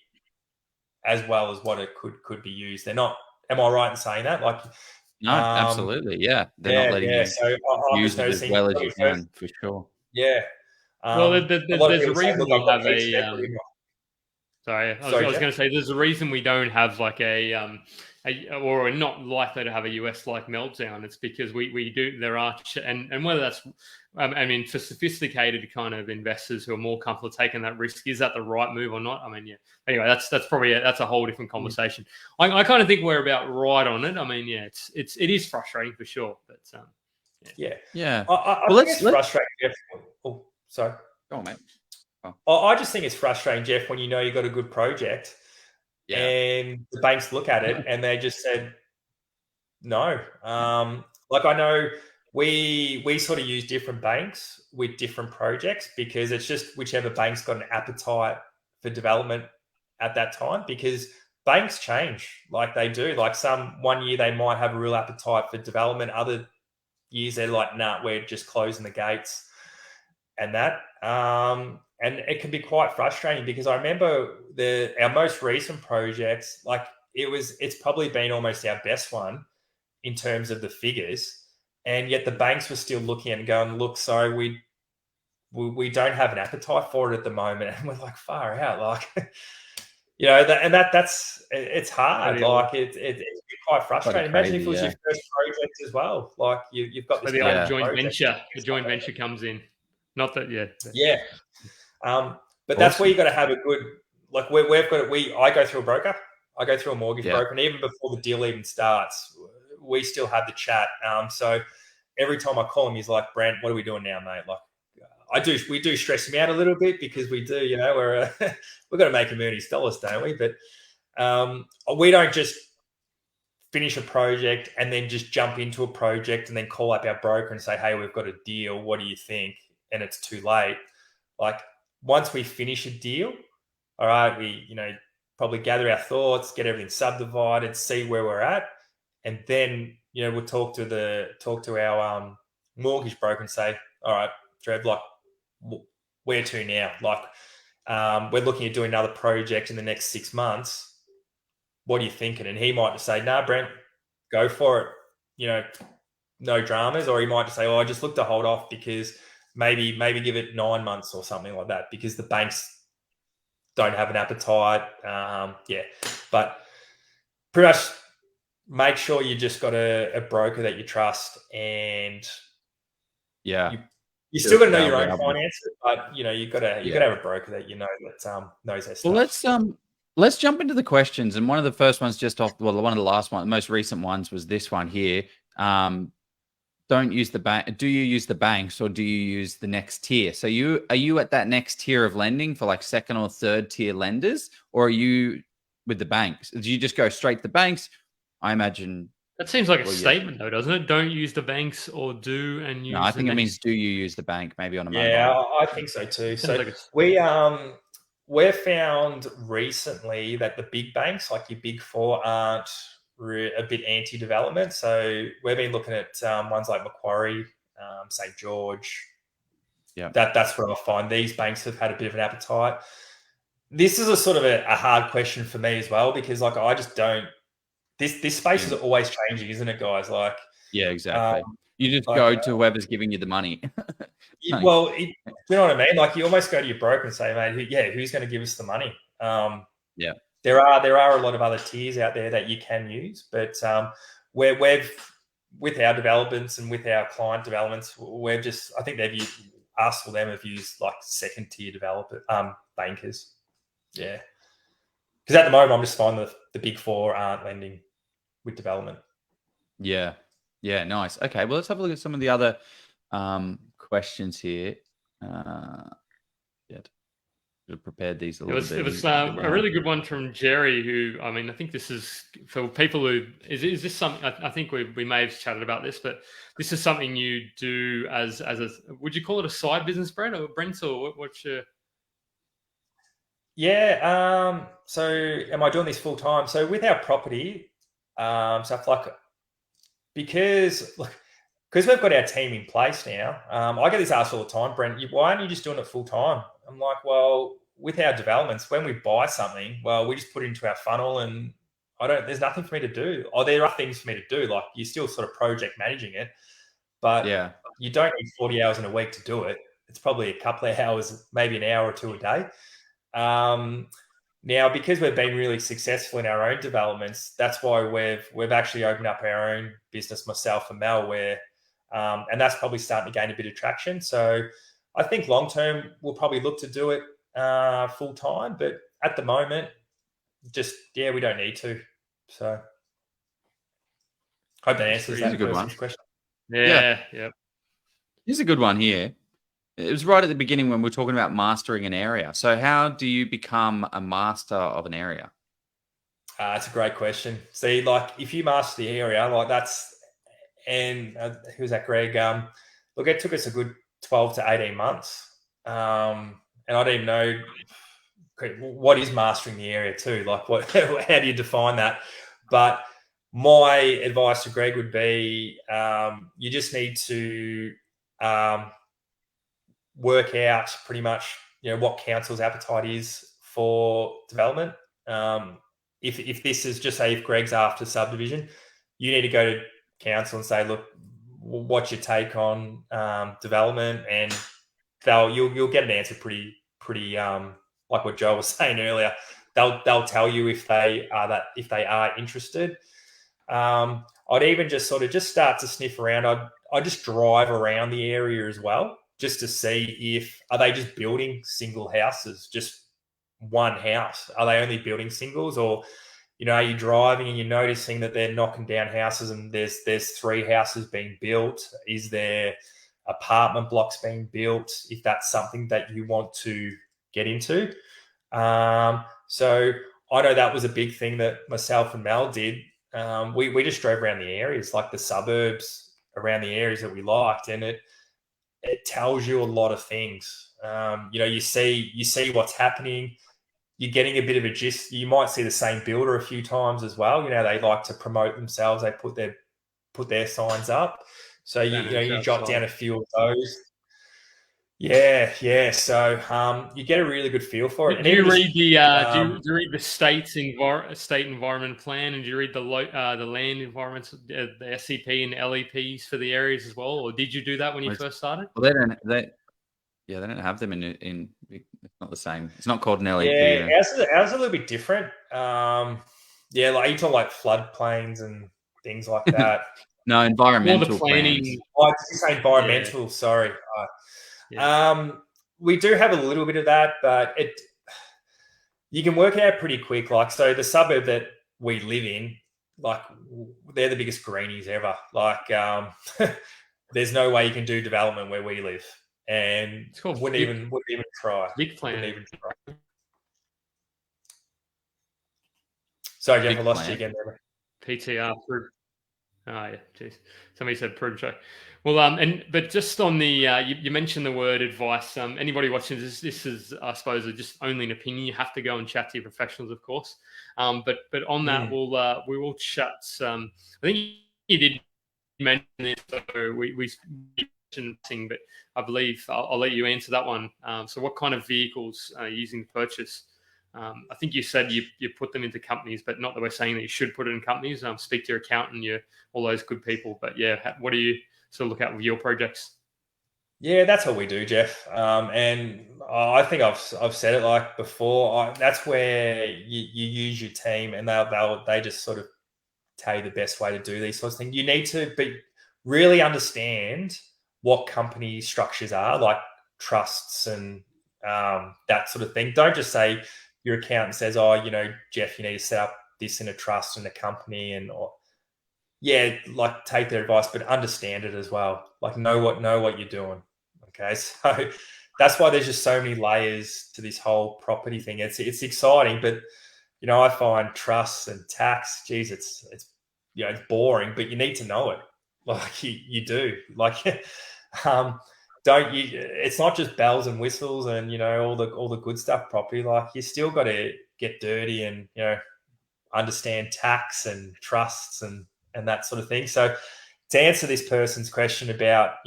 as well as what it could be used. They're not. Am I right in saying that? Like, no, absolutely, yeah. They're not letting you so use it as well as you can, for sure. Yeah. Well, there's a reason we have a. Sorry, I was going to say there's a reason we don't have like or we're not likely to have a US-like meltdown. It's because we do, there are, and whether that's, I mean, for sophisticated kind of investors who are more comfortable taking that risk, is that the right move or not? I mean, yeah. Anyway, that's probably that's a whole different conversation. I kind of think we're about right on it. I mean, yeah, it is frustrating for sure, but yeah. I think it's frustrating. Oh, sorry. Go on, mate. I just think it's frustrating, Jeff, when you know you've got a good project and the banks look at it and they just said no. Like I know we sort of use different banks with different projects because it's just whichever bank's got an appetite for development at that time, because banks change like they do. Like one year they might have a real appetite for development. Other years they're like, nah, we're just closing the gates and that. And it can be quite frustrating because I remember our most recent projects, like it's probably been almost our best one in terms of the figures, and yet the banks were still looking and going, look, sorry, we don't have an appetite for it at the moment, and we're like, far out, like it's hard, like it's quite frustrating. Imagine if it was your first project as well, like you've got this the joint venture. The joint venture comes in, not that, but that's where you got to have a good, like I go through a broker, I go through a mortgage broker, and even before the deal even starts, we still have the chat. So every time I call him, he's like, Brent, what are we doing now, mate? Like we do stress him out a little bit because we do, we've got to make $1 million, don't we? But we don't just finish a project and then just jump into a project and then call up our broker and say, hey, we've got a deal. What do you think? And it's too late. Like once we finish a deal, all right, we, probably gather our thoughts, get everything subdivided, see where we're at. And then, we'll talk to our mortgage broker and say, all right, Trev, like where to now? Like, we're looking at doing another project in the next 6 months. What are you thinking? And he might just say, "No, Brent, go for it. You know, no dramas." Or he might just say, "Oh, I just look to hold off because maybe give it 9 months or something like that because the banks don't have an appetite." But pretty much make sure you just got a broker that you trust, and you still got to know your own finances, but you got to have a broker that that knows their stuff. Well, let's jump into the questions. And one of the first ones one of the last one, most recent ones was this one here. Don't use the bank. Do you use the banks or do you use the next tier? So are you at that next tier of lending for like second or third tier lenders, or are you with the banks? Do you just go straight to the banks? I imagine that seems like a statement, though, doesn't it? Don't use the banks or do and use. No, I think it means do you use the bank maybe on a mobile? Yeah, I think so too. So we've found recently that the big banks, like your big four, aren't a bit anti-development. So we've been looking at ones like Macquarie, St. George. Yeah, that's where I find these banks have had a bit of an appetite. This is a sort of a hard question for me as well, because like I just don't. This space is always changing, isn't it, guys? Like, yeah, exactly. You just go to whoever's giving you the money. Well, you know what I mean? Like, you almost go to your broker and say, "Mate, who's going to give us the money?" Yeah, there are a lot of other tiers out there that you can use, but we've with our developments and with our client developments, we've just, I think they've used us or them have used like second tier developer bankers. Yeah, because at the moment I'm just finding the big four aren't lending with development. Yeah, nice. Okay, well, let's have a look at some of the other questions here. Prepared these a little bit. It was a really good one from Jerry, who, I mean, I think this is for people who is this something? I think we may have chatted about this, but this is something you do as a, would you call it a side business, Brent, or what's your? Yeah. So am I doing this full time? So with our property stuff, like, because we've got our team in place now, I get this asked all the time, Brent, why aren't you just doing it full time? I'm like, well, with our developments, when we buy something, well, we just put it into our funnel, and there's nothing for me to do. Or there are things for me to do, like you're still sort of project managing it, but you don't need 40 hours in a week to do it. It's probably a couple of hours, maybe an hour or two a day. Now, because we've been really successful in our own developments, that's why we've actually opened up our own business, myself and Mel, where and that's probably starting to gain a bit of traction. So I think long term we'll probably look to do it full time, but at the moment, we don't need to. So hope that answers that person's question. Yeah. Here's a good one here. It was right at the beginning when we were talking about mastering an area. So how do you become a master of an area? It's a great question. See, like if you master the area, like that's, and who's that, Greg? Look, it took us a good 12 to 18 months. And I don't even know what is mastering the area too. Like how do you define that? But my advice to Greg would be, you just need to work out pretty much, what council's appetite is for development. If this is just, say, if Greg's after subdivision, you need to go to council and say, look, what's your take on development? And you'll get an answer pretty like what Joe was saying earlier. They'll tell you if they are interested. I'd even just start to sniff around. I'd just drive around the area as well, just to see are they just building single houses, just one house? Are they only building singles, or are you driving and you're noticing that they're knocking down houses and there's 3 houses being built? Is there apartment blocks being built, if that's something that you want to get into? So I know that was a big thing that myself and Mel did. We just drove around the areas, like the suburbs around the areas that we liked, and it tells you a lot of things. You see what's happening. You're getting a bit of a gist. You might see the same builder a few times as well. They like to promote themselves. They put their signs up. So you jot down a few of those. Yeah. So you get a really good feel for it. Do you even read just, do you read the state environment plan, and do you read the land environments, the SCP and LEPs for the areas as well, or did you do that when you first started? Well, they don't have them in. It's not the same. It's not called an LEP. Yeah, ours is a little bit different. Yeah, like you talk like floodplains and things like that. No, environmental More the planning. plans. Oh, did you say environmental? Yeah. Sorry. We do have a little bit of that, but you can work it out pretty quick. Like, so the suburb that we live in, like, they're the biggest greenies ever. Like, there's no way you can do development where we live, and wouldn't even try. Big plan. Wouldn't even try. Sorry, Jeff, I lost you again. PTR. Oh yeah, jeez. Somebody said proof check. Well, but just on the you mentioned the word advice. Anybody watching this is, I suppose, just only an opinion. You have to go and chat to your professionals, of course. But on that, we will chat. I think you did mention this, so we mentioned thing, but I believe I'll let you answer that one. So, what kind of vehicles are you using to purchase? I think you said you put them into companies, but not that we're saying that you should put it in companies. Speak to your accountant, all those good people. But yeah, what do you sort of look at with your projects? Yeah, that's what we do, Jeff. And I think I've said it like before. That's where you use your team, and they just sort of tell you the best way to do these sorts of things. You need to really understand what company structures are, like trusts and that sort of thing. Don't just say your accountant says, "Oh, Jeff, you need to set up this in a trust and a company," like take their advice, but understand it as well. Like know what you're doing. Okay, so that's why there's just so many layers to this whole property thing. It's exciting, but I find trusts and tax, geez, it's boring, but you need to know it. Like you do. Like it's not just bells and whistles and all the good stuff property. Like you still got to get dirty and understand tax and trusts and that sort of thing. So to answer this person's question about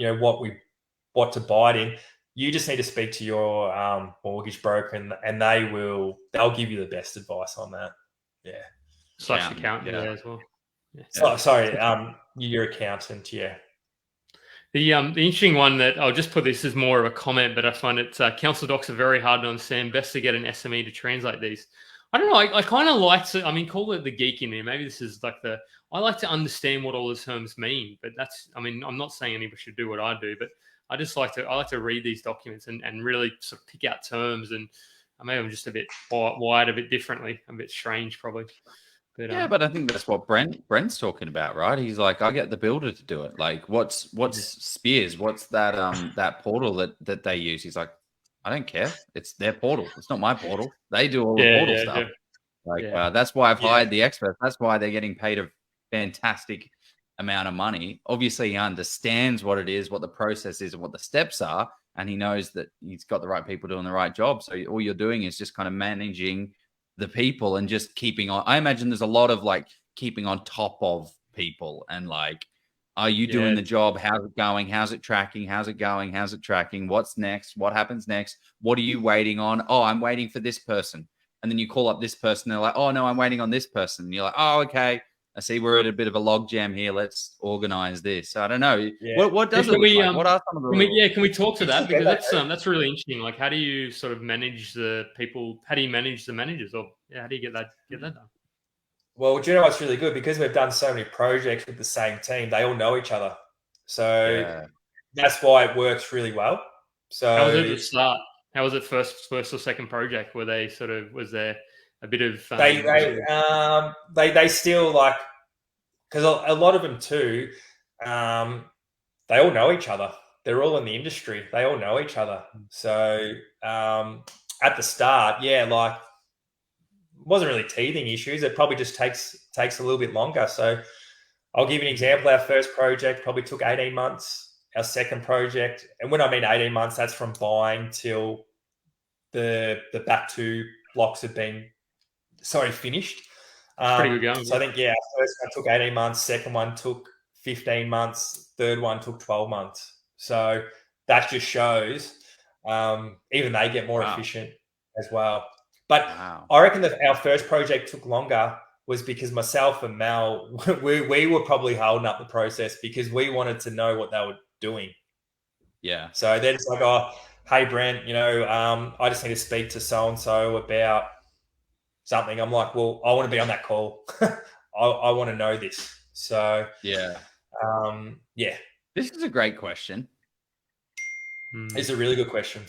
what to buy it in, you just need to speak to your mortgage broker and they'll give you the best advice on that. Yeah. / accountant as well. Yeah. So, sorry, your accountant. Yeah. The interesting one that I'll just put this as more of a comment, but I find it council docs are very hard to understand. Best to get an SME to translate these. I don't know. I kind of like to. I mean, call it the geek in me. Maybe this is like I like to understand what all the terms mean. But I'm not saying anybody should do what I do, but I just like to read these documents and really sort of pick out terms. And maybe I'm just a bit wired a bit differently, a bit strange probably. But, but I think that's what Brent's talking about, right? He's like, I get the builder to do it. Like, what's Spears? What's that that portal that they use? He's like, I don't care. It's their portal. It's not my portal. They do all the portal stuff. Yeah. Like that's why I've hired the experts. That's why they're getting paid a fantastic amount of money. Obviously, he understands what it is, what the process is, and what the steps are, and he knows that he's got the right people doing the right job. So all you're doing is just kind of managing the people and just keeping on. I imagine there's a lot of like keeping on top of people and like, are you doing the job? How's it going? How's it tracking? How's it going? How's it tracking? What's next? What happens next? What are you waiting on? Oh, I'm waiting for this person. And then you call up this person. They're like, oh no, I'm waiting on this person. And you're like, oh, okay. I see we're at a bit of a log jam here. Let's organize this. So I don't know. Yeah. What does it look like? What are some of the can we talk to that? Because that's really interesting. Like, how do you sort of manage the people? How do you manage the managers? Or how do you get that done? Well, do you know what's really good? Because we've done so many projects with the same team, they all know each other. So that's why it works really well. So how was it at the start? How was it first or second project? Were they sort of, was there a bit of they still like, because a lot of them too, they all know each other. They're all in the industry. They all know each other. So at the start, like, it wasn't really teething issues. It probably just takes a little bit longer. So I'll give you an example. Our first project probably took 18 months. Our second project, and when I mean 18 months, that's from buying till the back two blocks have been finished. Pretty good going. So I think our first one took 18 months, second one took 15 months, third one took 12 months. So that just shows even they get more Wow. efficient as well. But Wow. I reckon that our first project took longer was because myself and Mel, we were probably holding up the process because we wanted to know what they were doing. Yeah. So they're just like, oh, hey, Brent, I just need to speak to so-and-so about something. I'm like, well, I want to be on that call. I want to know this. So, Yeah. yeah. This is a great question. It's a really good question.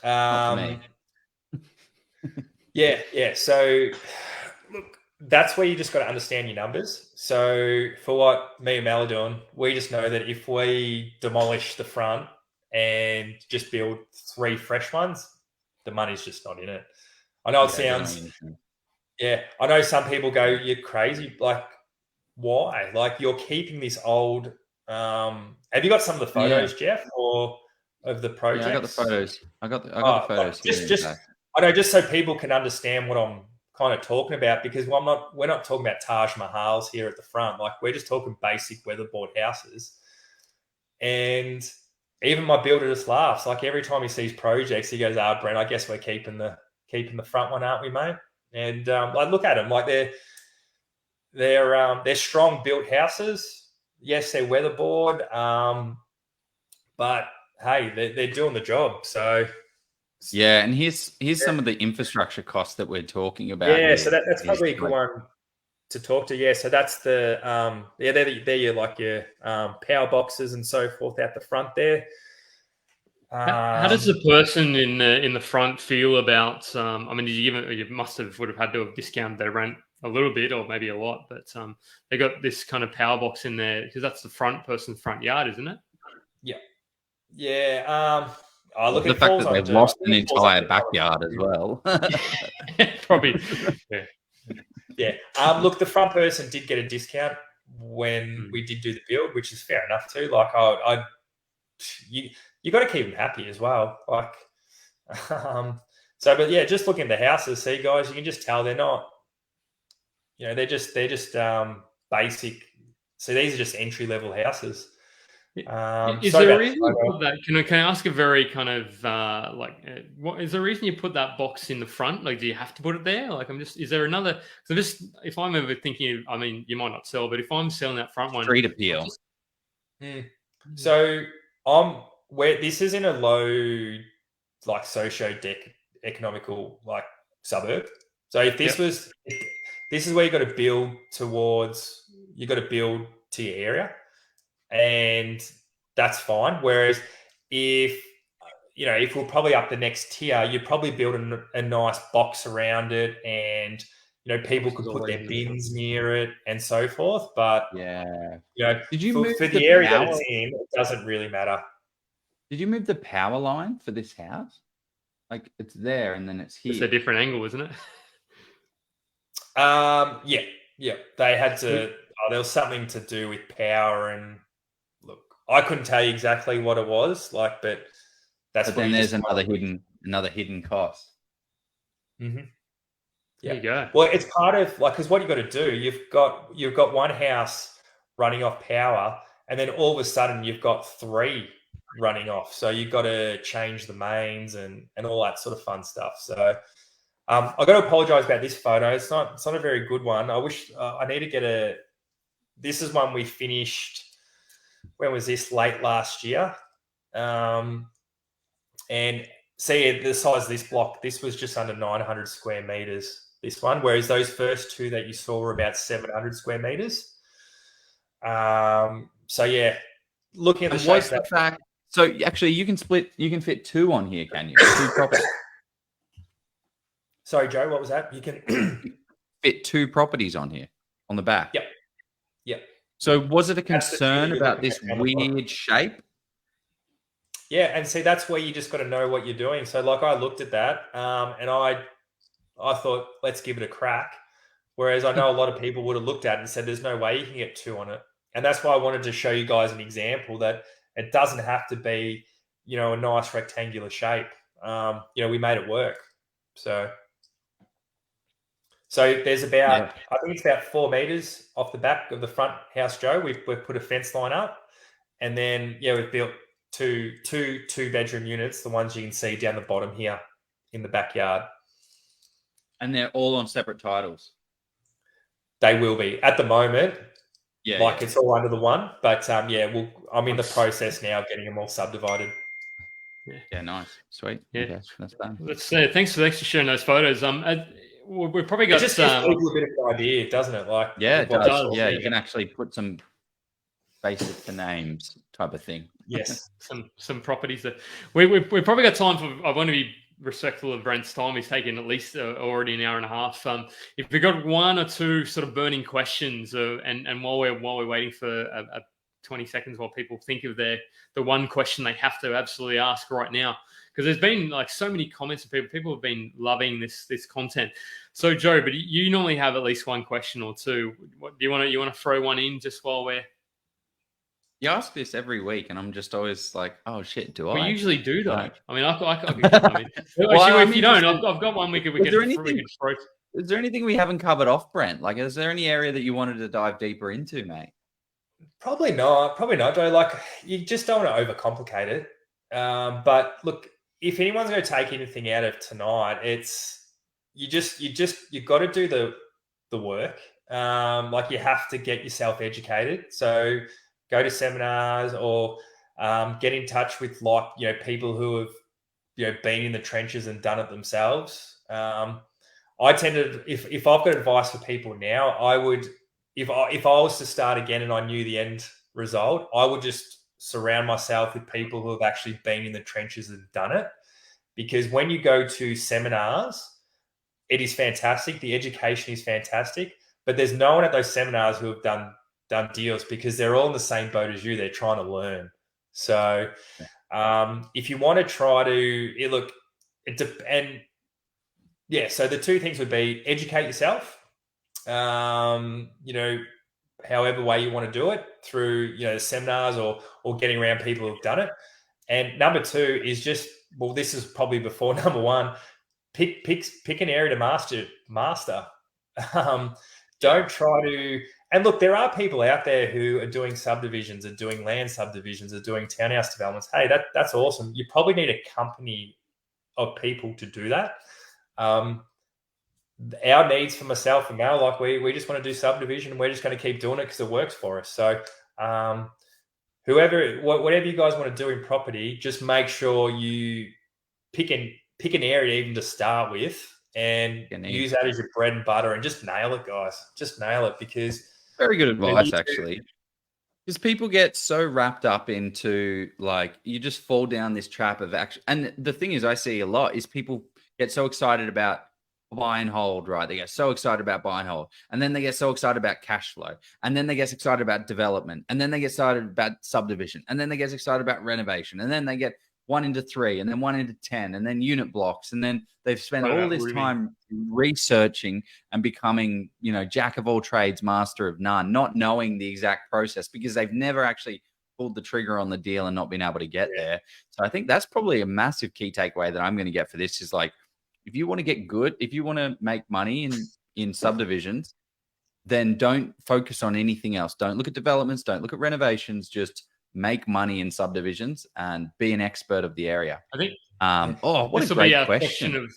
Not for me. Yeah. So, look, that's where you just got to understand your numbers. So, for what me and Mel are doing, we just know that if we demolish the front and just build 3 fresh ones, the money's just not in it. I know it sounds, I know some people go, you're crazy. Like, why? Like, you're keeping this old. Have you got some of the photos, Jeff, or of the projects? Yeah, I got the photos. I got the photos. I know, just so people can understand what I'm kind of talking about, because we're not talking about Taj Mahals here at the front. Like, we're just talking basic weatherboard houses. And even my builder just laughs. Like, every time he sees projects, he goes, Brent, I guess we're keeping the front one, aren't we, mate? And I look at them like they're strong built houses. Yes, they're weatherboard, but hey, they're doing the job. So yeah, and here's some of the infrastructure costs that we're talking about. Yeah, so that's probably a good one to talk to. Yeah, so that's the they're your power boxes and so forth out the front there. How does the person in the front feel about? I mean, you would have had to have discounted their rent a little bit or maybe a lot, but they got this kind of power box in there because that's the front person's front yard, isn't it? Yeah. Look, the fact that they've lost an entire backyard as well. Probably. Yeah. Look, the front person did get a discount when we did do the build, which is fair enough too. Like, you got to keep them happy as well. Like, but yeah, just looking at the houses, see, guys, you can just tell they're not. They're just basic. So these are just entry level houses. Is there a reason you put that? Can I ask a very kind of what is the reason you put that box in the front? Like, do you have to put it there? Like, is there another? So if I'm ever thinking, I mean, you might not sell, but if I'm selling that front one, street appeal. So where this is in a low, like, socio-economical like suburb. So if this was, this is where you got to build towards. You got to build to your area. And that's fine. Whereas if we're probably up the next tier, you'd probably build a nice box around it, and people could put their bins near it and so forth. But did you move for the area that it's in, it doesn't really matter. Did you move the power line for this house? Like, it's there and then it's here. It's a different angle, isn't it? Yeah. They had to. There was something to do with power and. Look, I couldn't tell you exactly what it was, like, but that's. But then there's another hidden cost. Mm-hmm. Yeah. There you go. Well, it's part of, like, because what you got to do, you've got one house running off power, and then all of a sudden you've got 3 running off. So you've got to change the mains and all that sort of fun stuff. So I've got to apologize about this photo. It's not a very good one. I wish I need to get this is one we finished. When was this? Late last year. And see the size of this block, this was just under 900 square meters, this one, whereas those first 2 that you saw were about 700 square meters. So yeah, looking at the shape of that. Fact? So actually you can fit 2 on here, can you? 2 properties. Sorry, Joe, what was that? You can fit 2 properties on here on the back. Yep. So was it a concern about this weird shape? Yeah, and see, that's where you just got to know what you're doing. So, like, I looked at that and I thought, let's give it a crack. Whereas I know a lot of people would have looked at it and said, there's no way you can get 2 on it. And that's why I wanted to show you guys an example that it doesn't have to be, a nice rectangular shape. We made it work. So there's about, I think it's about 4 meters off the back of the front house, Joe. We've put a fence line up, and then we've built two-bedroom units, the ones you can see down the bottom here in the backyard. And they're all on separate titles. They will be at the moment. Yeah, It's all under the one. But I'm in the process now of getting them all subdivided. Yeah, nice, sweet. Yeah, okay, that's done. Thanks for sharing those photos. We've probably got it just gives people a bit of an idea, doesn't it? Like, yeah, it does. does. Yeah, you can actually put some basic to names type of thing. Yes, some properties that we've probably got time for. I want to be respectful of Brent's time. He's taken at least already an hour and a half. If we've got one or two sort of burning questions, and while we're waiting for a 20 seconds while people think of the one question they have to absolutely ask right now, because there's been like so many comments of people have been loving this content. So Joe, but you normally have at least one question or two. What do you want to throw one in just while we're? You ask this every week, and I'm just always like, "Oh shit, do I?" We usually do though. Like, I mean, if you don't, I've got one we could throw. Is there anything we haven't covered off, Brent? Like, is there any area that you wanted to dive deeper into, mate? Probably not, Joe. Like, you just don't want to overcomplicate it. But look, if anyone's going to take anything out of tonight, it's you got to do the work. Like, you have to get yourself educated. So go to seminars or get in touch with people who have been in the trenches and done it themselves. I tend to, if I've got advice for people now, I would, if I was to start again and I knew the end result, I would just surround myself with people who have actually been in the trenches and done it. Because when you go to seminars, it is fantastic. The education is fantastic, but there's no one at those seminars who have done deals, because they're all in the same boat as you. They're trying to learn. So if you want to try to so the two things would be educate yourself, however way you want to do it, through, the seminars or getting around people who've done it. And number two is just, well, this is probably before number one, pick an area to master. Don't try to, and look, there are people out there who are doing subdivisions, are doing land subdivisions, are doing townhouse developments. Hey, that's awesome. You probably need a company of people to do that. Our needs for myself and Mel, like we just want to do subdivision, and we're just going to keep doing it because it works for us. So whatever you guys want to do in property, just make sure you pick an area even to start with, and use that as your bread and butter, and just nail it, guys. Just nail it, because very good advice, actually. Because people get so wrapped up into, like, you just fall down this trap of action. And the thing is, I see a lot is people get so excited about buy and hold, right? They get so excited about buy and hold, and then they get so excited about cash flow, and then they get excited about development, and then they get excited about subdivision, and then they get excited about renovation, and then they get 1 into 3, and then 1 into 10, and then unit blocks, and then they've spent all this time researching and becoming, jack of all trades, master of none, not knowing the exact process because they've never actually pulled the trigger on the deal and not been able to get there. So I think that's probably a massive key takeaway that I'm going to get for this is, like, if you want to get good, if you want to make money in subdivisions, then don't focus on anything else. Don't look at developments. Don't look at renovations. Just make money in subdivisions and be an expert of the area. I think. What a great question!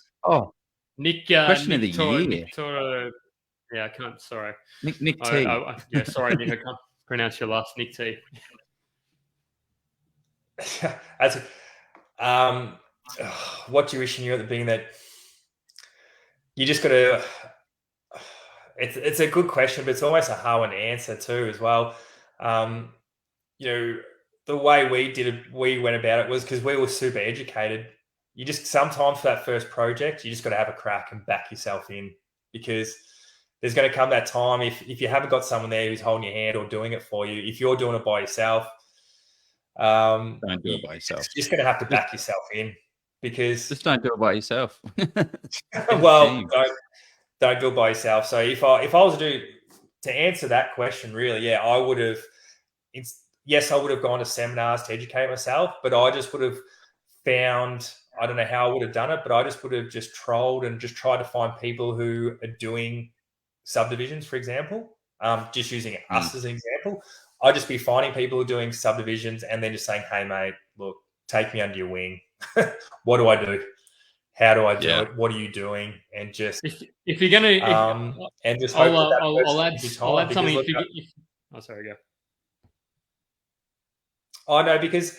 Nick. Question Nick of the year. I can't. Sorry, Nick T. Sorry, Nick. I can't pronounce your last Nick T. That's what do you wish you knew at the beginning, that you just got to. It's a good question, but it's almost a hard one to answer too, as well. The way we went about it was because we were super educated. You just, sometimes for that first project, you just got to have a crack and back yourself in, because there's going to come that time if you haven't got someone there who's holding your hand or doing it for you. If you're doing it by yourself, don't do it by yourself. You're just going to have to back yourself in, because just don't do it by yourself. Well, don't do it by yourself. So if I was to answer that question, really, I would have. Yes, I would have gone to seminars to educate myself, but I just would have found, I don't know how I would have done it, but I just would have just trolled and just tried to find people who are doing subdivisions, for example, just using us as an example. I'd just be finding people who are doing subdivisions and then just saying, hey, mate, look, take me under your wing. What do I do? How do I do it? What are you doing? And just if you're gonna and just hope I'll add something. Oh, sorry, go. I know, because,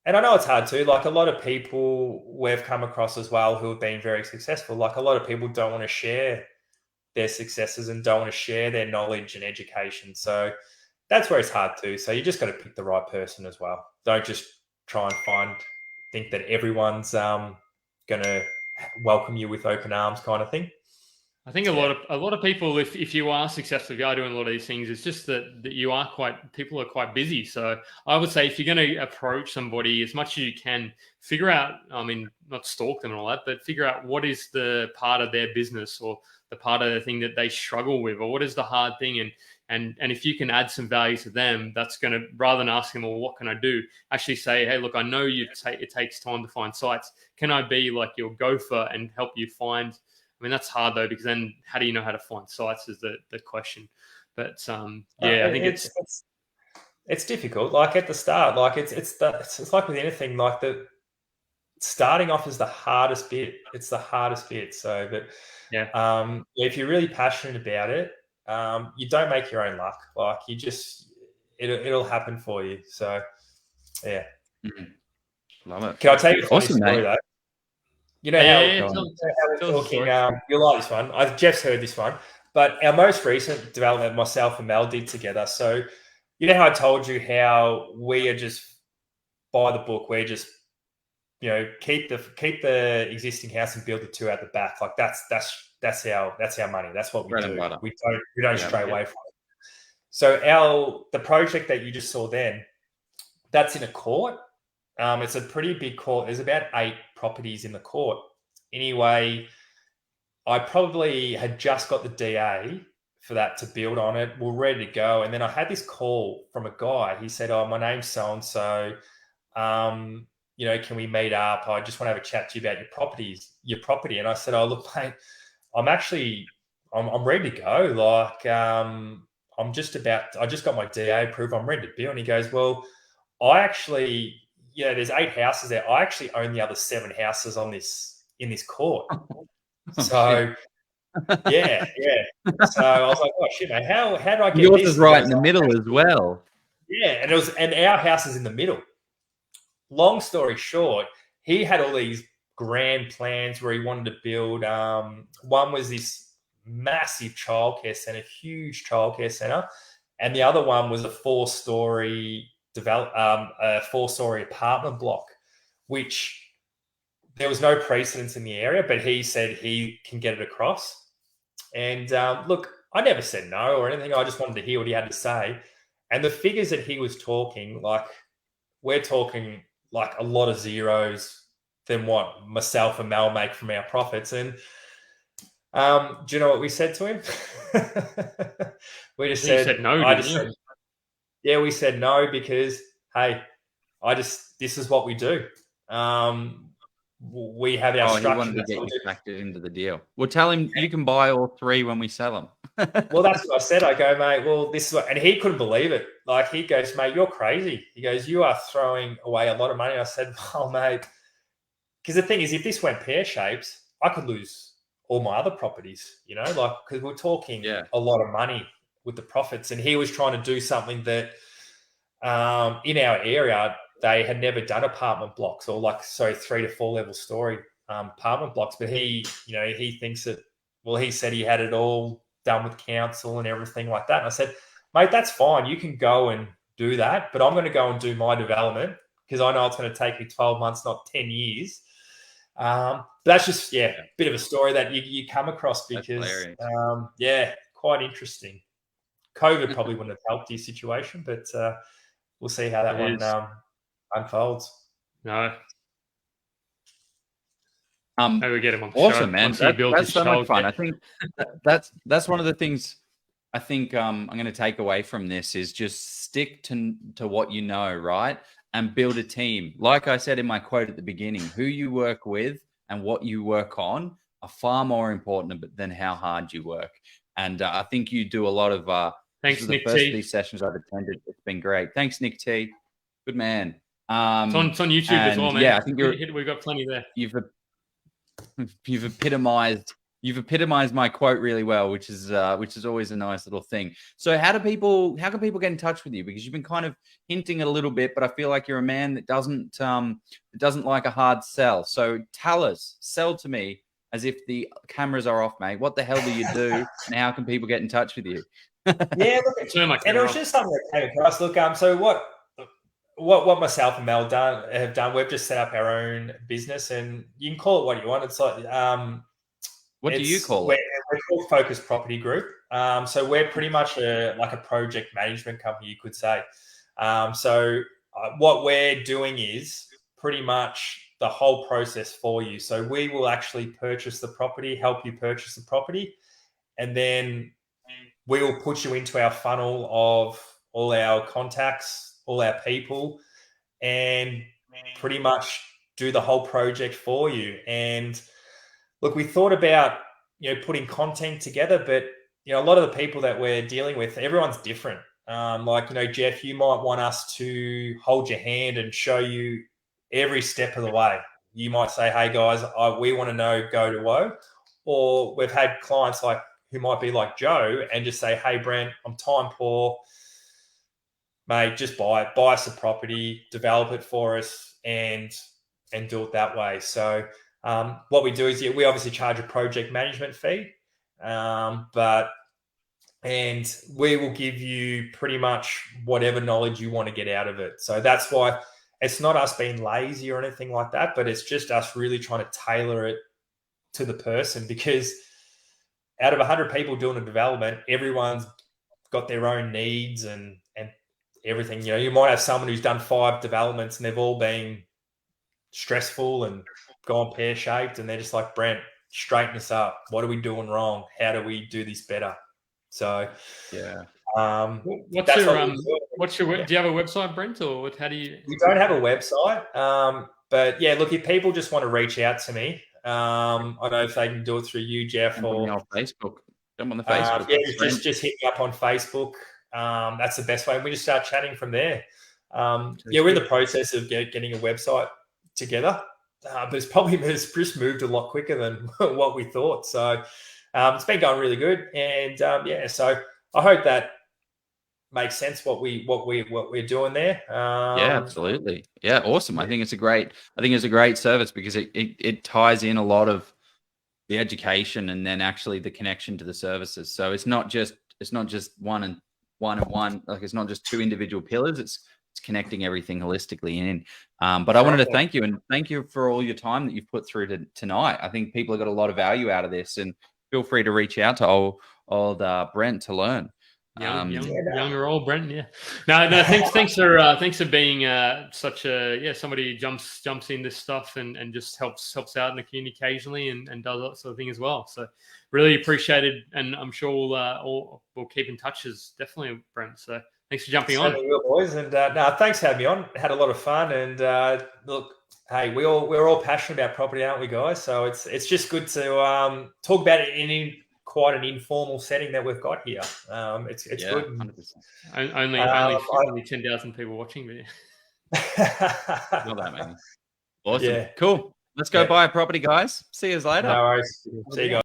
and I know it's hard too. Like, a lot of people we've come across as well who have been very successful. Like, a lot of people don't want to share their successes and don't want to share their knowledge and education. So that's where it's hard too. So you just got to pick the right person as well. Don't just try and think that everyone's going to welcome you with open arms kind of thing. I think a lot of people, if you are successful, if you are doing a lot of these things, it's just that people are quite busy. So I would say if you're going to approach somebody, as much as you can, figure out, I mean, not stalk them and all that, but figure out what is the part of their business or the part of the thing that they struggle with, or what is the hard thing. And if you can add some value to them, that's going to, rather than asking them, well, what can I do? Actually say, hey, look, I know it takes time to find sites. Can I be like your gopher and help you find? I mean, that's hard though, because then how do you know how to find sites is the question. But I think it's difficult. Like at the start, like it's like with anything, like the starting off is the hardest bit. It's the hardest bit. So, but if you're really passionate about it, you don't make your own luck. Like you just, it'll happen for you. So, yeah. Love it. Can I tell you a funny story though? You know how we're talking, you'll like this one. Jeff's heard this one, but our most recent development, myself and Mel did together. So, you know how I told you how we are just by the book. We're just, keep the existing house and build the two at the back. Like that's our money. That's what we do. We don't stray away from it. So the project that you just saw then, that's in a court. It's a pretty big court. There's about 8 properties in the court. Anyway, I probably had just got the DA for that to build on it. We're ready to go. And then I had this call from a guy. He said, oh, my name's so-and-so. Can we meet up? I just want to have a chat to you about your property. And I said, oh, look, mate, I'm ready to go. Like, I just got my DA approved. I'm ready to build. And he goes, well, I actually... there's 8 houses there. I actually own the other 7 houses in this court. So, yeah. So I was like, oh shit, man, how do I get yours this? Is right in the middle as well. Yeah, and our house is in the middle. Long story short, he had all these grand plans where he wanted to build. One was this massive childcare center, huge childcare center, and the other one was a 4-story a 4-story apartment block, which there was no precedence in the area, but he said he can get it across. And look, I never said no or anything. I just wanted to hear what he had to say. And the figures that he was talking, like we're talking like a lot of zeros than what myself and Mel make from our profits. And do you know what we said to him? We just said no. Yeah, we said no because, hey, this is what we do. We have our structure. He wanted to get you factored into the deal. We'll tell him you can buy all 3 when we sell them. Well, that's what I said. I go, mate, well, this is what, and he couldn't believe it. Like, he goes, mate, you're crazy. He goes, you are throwing away a lot of money. I said, well, mate, because the thing is, if this went pear-shaped, I could lose all my other properties, like, because we're talking a lot of money with the profits. And he was trying to do something that in our area, they had never done apartment blocks or 3 to 4 level story apartment blocks. But he thinks that, well, he said he had it all done with council and everything like that. And I said, mate, that's fine. You can go and do that, but I'm going to go and do my development because I know it's going to take me 12 months, not 10 years. But that's just, a bit of a story that you come across because, quite interesting. COVID probably wouldn't have helped your situation, but we'll see how that one unfolds. No. Maybe we get him on the awesome, show. Man. That's so much fun. I think that's one of the things I think I'm going to take away from this is just stick to what you know, right? And build a team. Like I said in my quote at the beginning, who you work with and what you work on are far more important than how hard you work. And I think you do a lot of Thanks, This is the Nick first T. of these sessions I've attended. It's been great. Thanks, Nick T. Good man. It's on YouTube as well, man. Yeah, I think we've got plenty there. You've epitomized my quote really well, which is always a nice little thing. So how can people get in touch with you? Because you've been kind of hinting it a little bit, but I feel like you're a man that doesn't like a hard sell. So sell to me as if the cameras are off, mate. What the hell do you do, and how can people get in touch with you? Yeah, look, and it was just something that came across. Look, so what myself and Mel have done, we've just set up our own business, and you can call it what you want. It's like what do you call it? We're called Focus Property Group. So we're pretty much like a project management company, you could say. What we're doing is pretty much the whole process for you. So we will actually purchase the property, help you purchase the property, and then we will put you into our funnel of all our contacts, all our people, and pretty much do the whole project for you. And look, we thought about, putting content together, but, a lot of the people that we're dealing with, everyone's different. Jeff, you might want us to hold your hand and show you every step of the way. You might say, hey guys, we want to know go to woe. Or we've had clients who might be like Joe and just say, hey Brent, I'm time poor. Mate, just buy us a property, develop it for us and do it that way. So what we do is we obviously charge a project management fee, and we will give you pretty much whatever knowledge you want to get out of it. So that's why it's not us being lazy or anything like that, but it's just us really trying to tailor it to the person, because out of 100 people doing a development, everyone's got their own needs and everything. You might have someone who's done 5 developments and they've all been stressful and gone pear-shaped, and they're just like, Brent, straighten us up. What are we doing wrong? How do we do this better? So yeah. Do you have a website, Brent, or how do you? We don't have a website, but yeah, look, if people just want to reach out to me, I don't know if they can do it through you, Jeff, or on Facebook. Jump on the Facebook. Just hit me up on Facebook. That's the best way. We just start chatting from there. We're in the process of getting a website together, but it's just moved a lot quicker than what we thought. So it's been going really good, and so I hope that makes sense what we're doing there. Yeah, absolutely. Yeah, awesome. I think it's a great service because it ties in a lot of the education and then actually the connection to the services. So it's not just one and one, like it's not just 2 individual pillars. It's connecting everything holistically in. But I wanted to thank you, and thank you for all your time that you've put through tonight. I think people have got a lot of value out of this, and feel free to reach out to old Brent to learn. Young or old, Brent. Yeah. No. Thanks for being such a somebody who jumps in this stuff and just helps out in the community occasionally and does that sort of thing as well. So really appreciated, and I'm sure we'll keep in touch as definitely, Brent. So thanks for jumping on, boys. And thanks for having me on. Had a lot of fun, and look, hey, we're all passionate about property, aren't we, guys? So it's just good to talk about it in quite an informal setting that we've got here. It's good. 100%. Only 10,000 people watching, but not that many. Awesome. Yeah. Cool. Let's go buy a property, guys. See you later. No worries. See you guys.